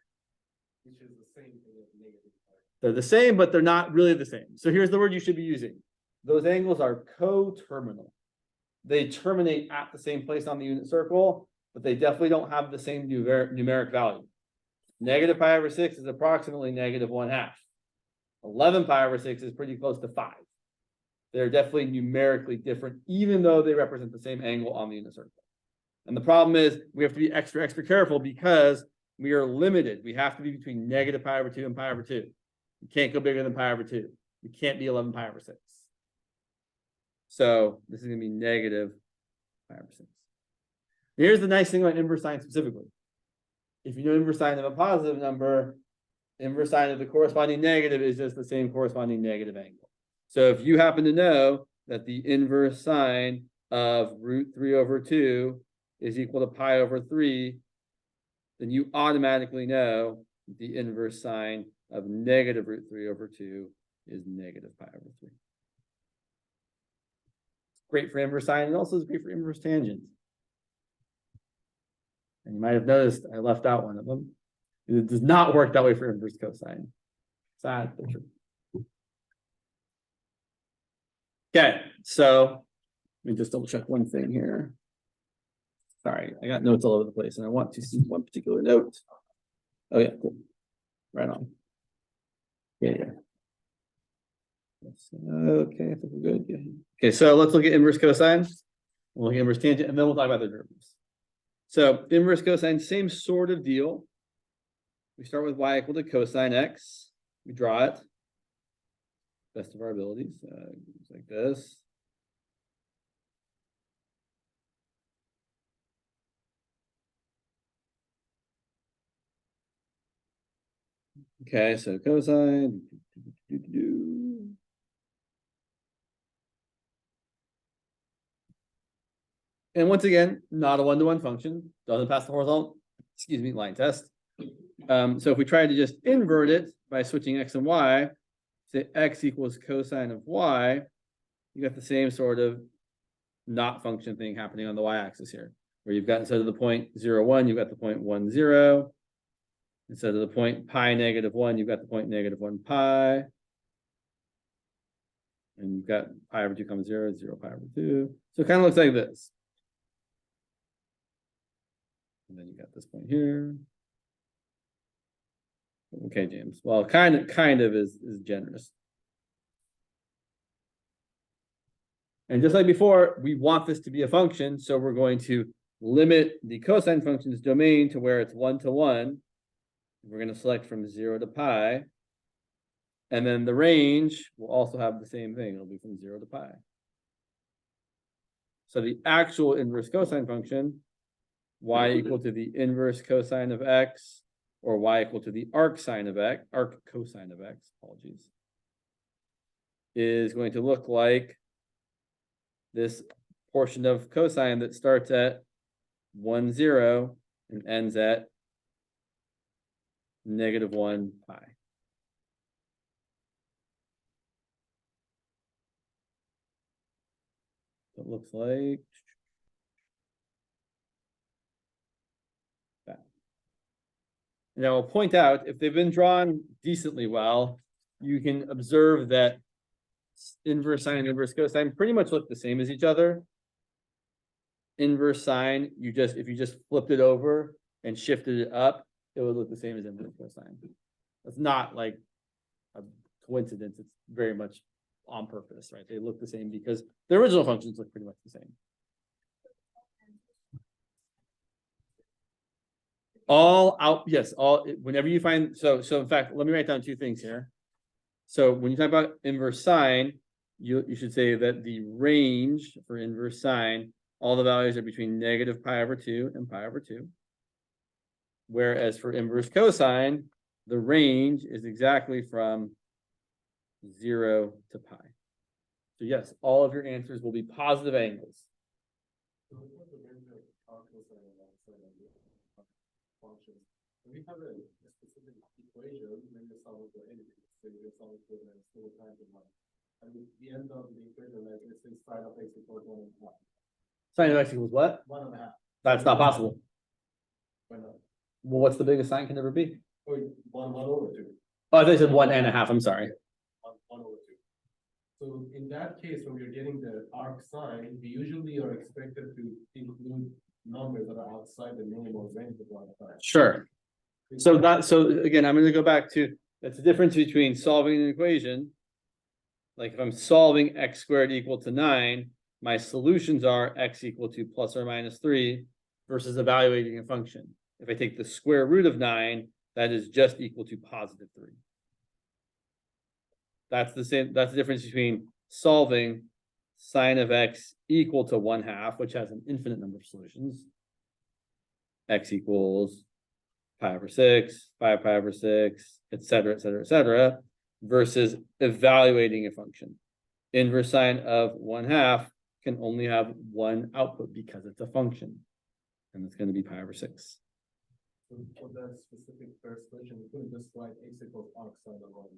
Which is the same thing as negative pi. They're the same, but they're not really the same. So here's the word you should be using. Those angles are coterminal. They terminate at the same place on the unit circle, but they definitely don't have the same numeric value. Negative pi over 6 is approximately negative 1/2. 11 pi over 6 is pretty close to 5. They're definitely numerically different, even though they represent the same angle on the unit circle. And the problem is we have to be extra careful because we are limited. We have to be between negative pi over 2 and pi over 2. You can't go bigger than pi over 2. You can't be 11 pi over 6. So this is going to be negative pi over 6. Here's the nice thing about inverse sine specifically. If you know inverse sine of a positive number, inverse sine of the corresponding negative is just the same corresponding negative angle. So if you happen to know that the inverse sine of root 3 over 2 is equal to pi over 3, then you automatically know the inverse sine of negative root 3 over 2 is negative pi over 3. Great for inverse sine, and also is great for inverse tangent. And you might have noticed I left out one of them. It does not work that way for inverse cosine. Sad, but true. Okay, so let me just double check one thing here. Sorry, I got notes all over the place, and I want to see one particular note. Oh yeah, cool. Right on. Yeah. Okay, I think we're good. Yeah. Okay, so let's look at inverse cosine. We'll look at inverse tangent, and then we'll talk about the derivatives. So inverse cosine, same sort of deal. We start with y equal to cosine x. We draw it. Best of our abilities. Like this. Okay, so cosine. And once again, not a one-to-one function. Doesn't pass the horizontal, line test. So if we try to just invert it by switching x and y, say x equals cosine of y, you got the same sort of not function thing happening on the y-axis here, where you've got instead of the point 0, 1, you've got the point 1, 0. Instead of the point pi negative 1, you've got the point negative 1 pi. And you've got pi over 2 comes 0, 0 pi over 2. So it kind of looks like this. And then you got this point here. Okay, James. Well, kind of is generous. And just like before, we want this to be a function, so we're going to limit the cosine function's domain to where it's 1 to 1. We're going to select from 0 to pi. And then the range will also have the same thing. It'll be from 0 to pi. So the actual inverse cosine function, y equal to the inverse cosine of x, or y equal to the arc sine of x, arc cosine of x, apologies, is going to look like this portion of cosine that starts at 1, 0 and ends at negative 1 pi. It looks like that. Now I'll point out, if they've been drawn decently well, you can observe that inverse sine and inverse cosine pretty much look the same as each other. Inverse sine, if you just flipped it over and shifted it up, it would look the same as inverse cosine. That's not like a coincidence. It's very much on purpose, right? They look the same because the original functions look pretty much the same. Whenever you find, so in fact, let me write down two things here. So when you talk about inverse sine, you should say that the range for inverse sine, all the values are between negative pi over 2 and pi over 2. Whereas for inverse cosine, the range is exactly from 0 to pi. So yes, all of your answers will be positive angles. So what the range of cosine and cosine of the functions? We have a specific equation when you solve for anything. So you solve for the single time to one. And at the end of the equation, like it says sine of x equals 1.5. Sine of x equals what? 1.5. That's not possible. Why not? Well, what's the biggest sine can ever be? Oh, 1 over 2. Oh, I thought you said 1.5, I'm sorry. One over two. So in that case, when we're getting the arc sine, we usually are expected to include numbers that are outside the normal range of arc sine. Sure. So again, I'm gonna go back to, that's the difference between solving an equation. Like if I'm solving x squared equal to 9, my solutions are x equal to plus or minus 3 versus evaluating a function. If I take the square root of 9, that is just equal to positive 3. That's the same, that's the difference between solving sine of x equal to 1/2, which has an infinite number of solutions. X equals pi over 6, 5 pi over 6, etc., etc., etc., versus evaluating a function. Inverse sine of 1/2 can only have one output because it's a function, and it's going to be pi over 6. So for that specific first question, we could just write x equals arc sine of 1/2.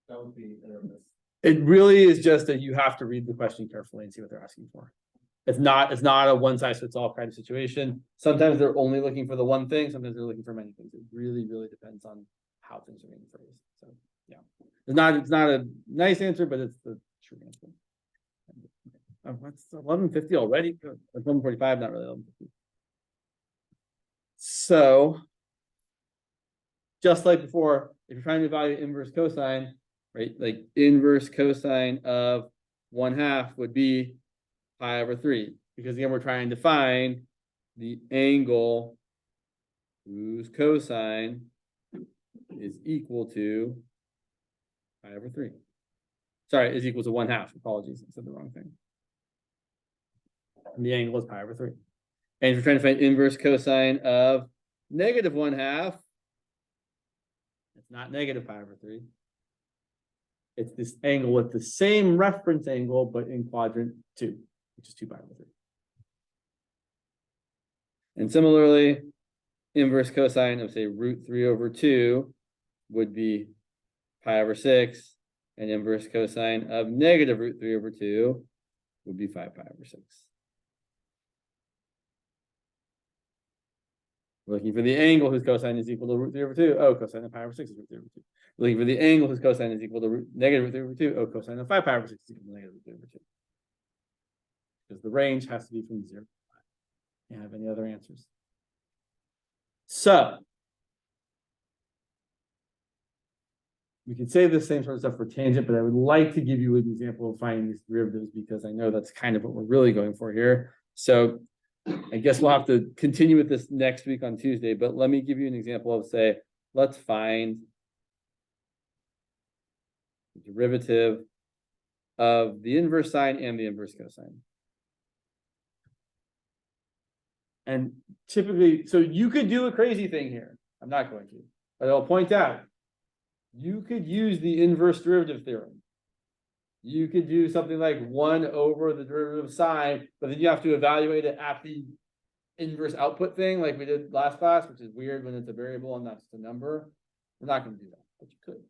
That would be errorless. It really is just that you have to read the question carefully and see what they're asking for. It's not a one size fits all kind of situation. Sometimes they're only looking for the one thing. Sometimes they're looking for many things. It really, really depends on how things are being phrased. So yeah, it's not a nice answer, but it's the true answer. Oh, what's 11:50 already? 11:45, not really 11:50. So just like before, if you're trying to evaluate inverse cosine, right? Like inverse cosine of 1/2 would be pi over 3, because again, we're trying to find the angle whose cosine is equal to pi over 3. Sorry, is equal to 1/2. Apologies, I said the wrong thing. And the angle is pi over 3. And if you're trying to find inverse cosine of negative 1/2, it's not negative pi over 3. It's this angle with the same reference angle, but in quadrant 2, which is 2 pi over 3. And similarly, inverse cosine of, say, root 3 over 2 would be pi over 6, and inverse cosine of negative root 3 over 2 would be 5 pi over 6. Looking for the angle whose cosine is equal to root 3 over 2. Oh, cosine of pi over 6 is root 3 over 2. Looking for the angle whose cosine is equal to negative root 3 over 2. Oh, cosine of 5 pi over 6 is equal to negative root 3 over 2. Because the range has to be from 0 to 5. Can't have any other answers. So we could say the same sort of stuff for tangent, but I would like to give you an example of finding these derivatives, because I know that's kind of what we're really going for here. So I guess we'll have to continue with this next week on Tuesday, but let me give you an example of, say, let's find the derivative of the inverse sine and the inverse cosine. And typically, so you could do a crazy thing here. I'm not going to, but I'll point out, you could use the inverse derivative theorem. You could do something like 1 over the derivative of sine, but then you have to evaluate it at the inverse output thing like we did last class, which is weird when it's a variable and not just a number. We're not going to do that, but you could.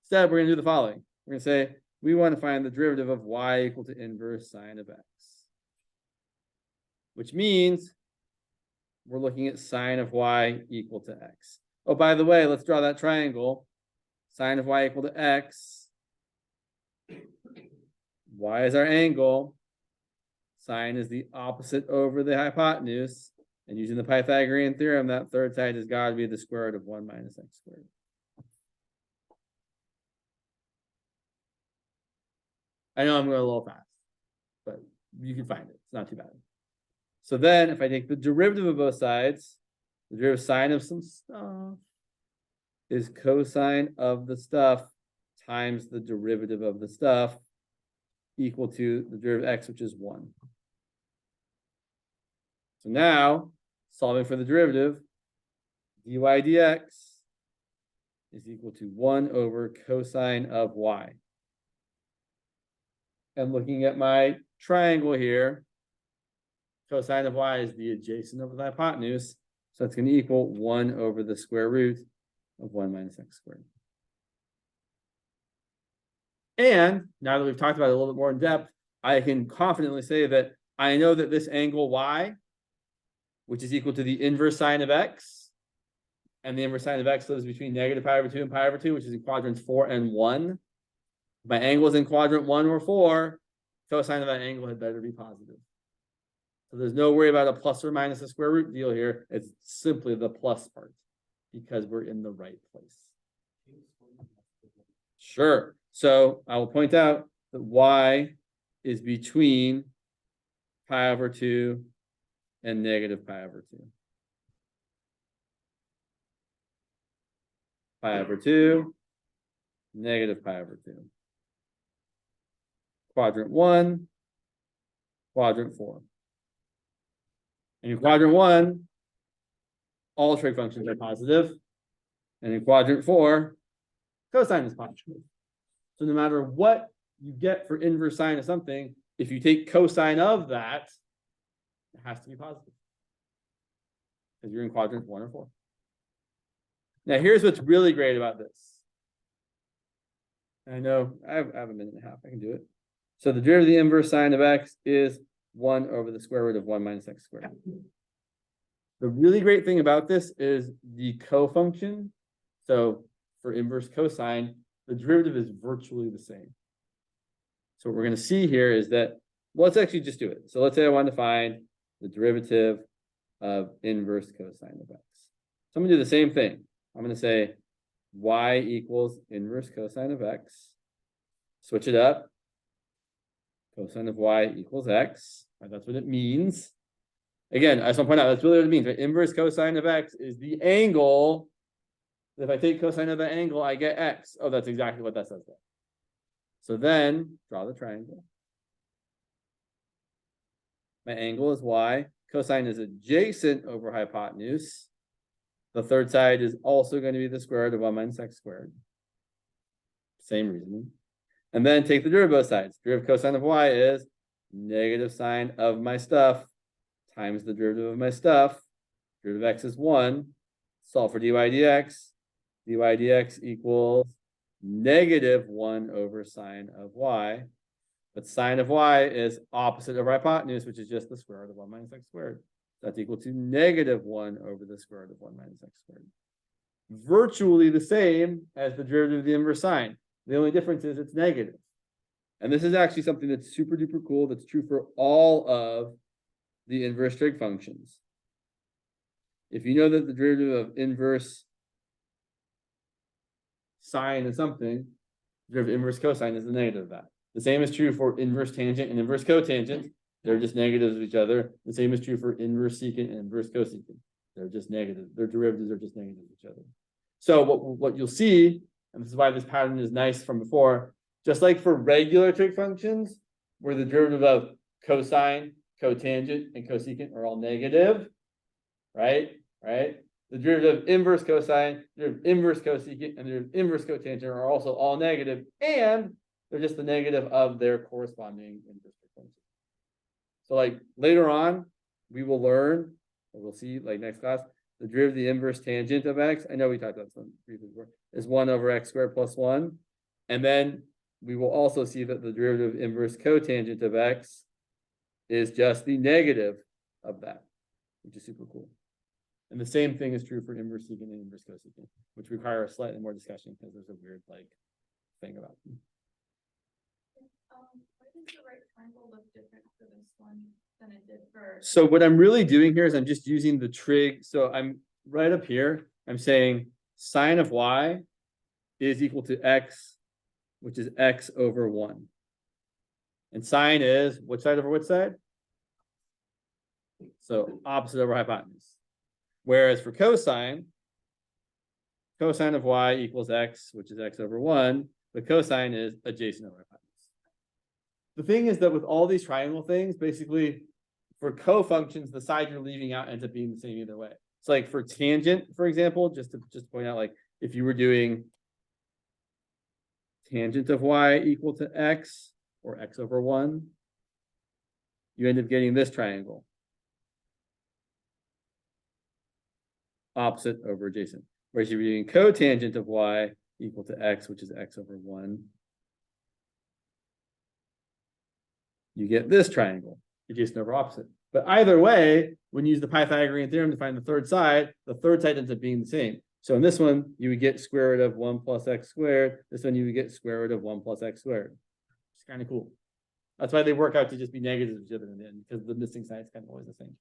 Instead, we're going to do the following. We're going to say, we want to find the derivative of y equal to inverse sine of x. Which means we're looking at sine of y equal to x. Oh, by the way, let's draw that triangle. Sine of y equal to x. Y is our angle. Sine is the opposite over the hypotenuse. And using the Pythagorean theorem, that third side has got to be the square root of 1 minus x squared. I know I'm going a little fast, but you can find it. It's not too bad. So then if I take the derivative of both sides, the derivative of sine of some stuff is cosine of the stuff times the derivative of the stuff equal to the derivative of x, which is 1. So now, solving for the derivative, dy dx is equal to 1 over cosine of y. And looking at my triangle here, cosine of y is the adjacent over the hypotenuse, so it's going to equal 1 over the square root of 1 minus x squared. And now that we've talked about it a little bit more in depth, I can confidently say that I know that this angle y, which is equal to the inverse sine of x, and the inverse sine of x lives between negative pi over 2 and pi over 2, which is in quadrants 4 and 1. If my angle is in quadrant 1 or 4, cosine of that angle had better be positive. So there's no worry about a plus or minus a square root deal here. It's simply the plus part because we're in the right place. Sure. So I will point out that y is between pi over 2 and negative pi over 2. Pi over 2, negative pi over 2. Quadrant 1, quadrant 4. And in quadrant 1, all trig functions are positive. And in quadrant 4, cosine is positive. So no matter what you get for inverse sine of something, if you take cosine of that, it has to be positive. Because you're in quadrant 1 or 4. Now, here's what's really great about this. I know I have a minute and a half. I can do it. So the derivative of the inverse sine of x is 1 over the square root of 1 minus x squared. The really great thing about this is the co-function. So for inverse cosine, the derivative is virtually the same. So what we're going to see here is that, well, let's actually just do it. So let's say I want to find the derivative of inverse cosine of x. So I'm going to do the same thing. I'm going to say y equals inverse cosine of x. Switch it up. Cosine of y equals x. Right, that's what it means. Again, I just want to point out, that's really what it means. Right? Inverse cosine of x is the angle. If I take cosine of the angle, I get x. Oh, that's exactly what that says there. So then, draw the triangle. My angle is y. Cosine is adjacent over hypotenuse. The third side is also going to be the square root of 1 minus x squared. Same reasoning. And then take the derivative of both sides. Derivative cosine of y is negative sine of my stuff times the derivative of my stuff. Derivative of x is 1. Solve for dy dx. Dy dx equals negative 1 over sine of y. But sine of y is opposite of hypotenuse, which is just the square root of 1 minus x squared. That's equal to negative 1 over the square root of 1 minus x squared. Virtually the same as the derivative of the inverse sine. The only difference is it's negative. And this is actually something that's super duper cool. That's true for all of the inverse trig functions. If you know that the derivative of inverse sine is something, the derivative of inverse cosine is the negative of that. The same is true for inverse tangent and inverse cotangent. They're just negatives of each other. The same is true for inverse secant and inverse cosecant. They're just negative. Their derivatives are just negative of each other. So what you'll see, and this is why this pattern is nice from before, just like for regular trig functions, where the derivative of cosine, cotangent, and cosecant are all negative, right? The derivative of inverse cosine, derivative of inverse cosecant, and derivative of inverse cotangent are also all negative, and they're just the negative of their corresponding inverse trig functions. So like later on, we will learn, or we'll see like next class, the derivative of the inverse tangent of x. I know we talked about some briefly before, is 1 over x squared plus 1. And then we will also see that the derivative of inverse cotangent of x is just the negative of that, which is super cool. And the same thing is true for inverse secant and inverse cosecant, which require a slightly more discussion because there's a weird like thing about them. Why does the right triangle look different for this one than it did for? So what I'm really doing here is I'm just using the trig. So I'm right up here. I'm saying sine of y is equal to x, which is x over 1. And sine is which side over which side? So opposite over hypotenuse. Whereas for cosine of y equals x, which is x over 1. But cosine is adjacent over hypotenuse. The thing is that with all these triangle things, basically for co-functions, the side you're leaving out ends up being the same either way. So like for tangent, for example, just to point out, like if you were doing tangent of y equal to x or x over 1, you end up getting this triangle. Opposite over adjacent. Whereas if you're doing cotangent of y equal to x, which is x over 1, you get this triangle, adjacent over opposite. But either way, when you use the Pythagorean theorem to find the third side ends up being the same. So in this one, you would get square root of 1 plus x squared. This one, you would get square root of 1 plus x squared. It's kind of cool. That's why they work out to just be negative of each other in the end, because the missing side is kind of always the same.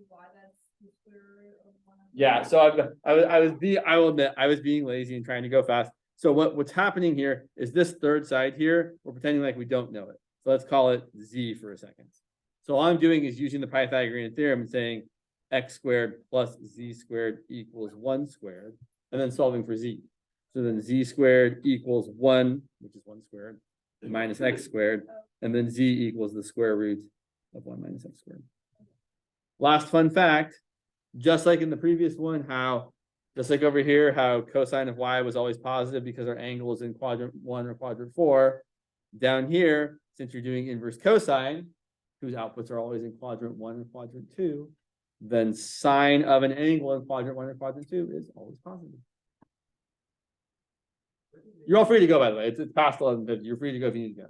Why that's the square root of one. Yeah, so I will admit, I was being lazy and trying to go fast. So what's happening here is this third side here, we're pretending like we don't know it. So let's call it z for a second. So all I'm doing is using the Pythagorean theorem and saying x squared plus z squared equals 1 squared, and then solving for z. So then z squared equals 1, which is 1 squared, minus x squared, and then z equals the square root of 1 minus x squared. Last fun fact, just like in the previous one, just like over here, how cosine of y was always positive because our angle is in quadrant 1 or quadrant 4. Down here, since you're doing inverse cosine, whose outputs are always in quadrant 1 or quadrant 2, then sine of an angle in quadrant 1 or quadrant 2 is always positive. You're all free to go, by the way. It's past 11:50. You're free to go if you need to go.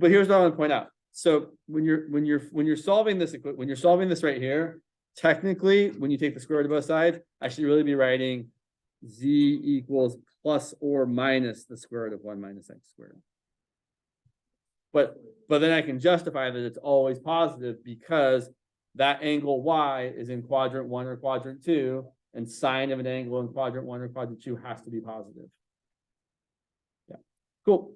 But here's what I want to point out. So when you're solving this right here, technically, when you take the square root of both sides, I should really be writing z equals plus or minus the square root of 1 minus x squared. But then I can justify that it's always positive because that angle y is in quadrant 1 or quadrant 2, and sine of an angle in quadrant 1 or quadrant 2 has to be positive. Yeah, cool.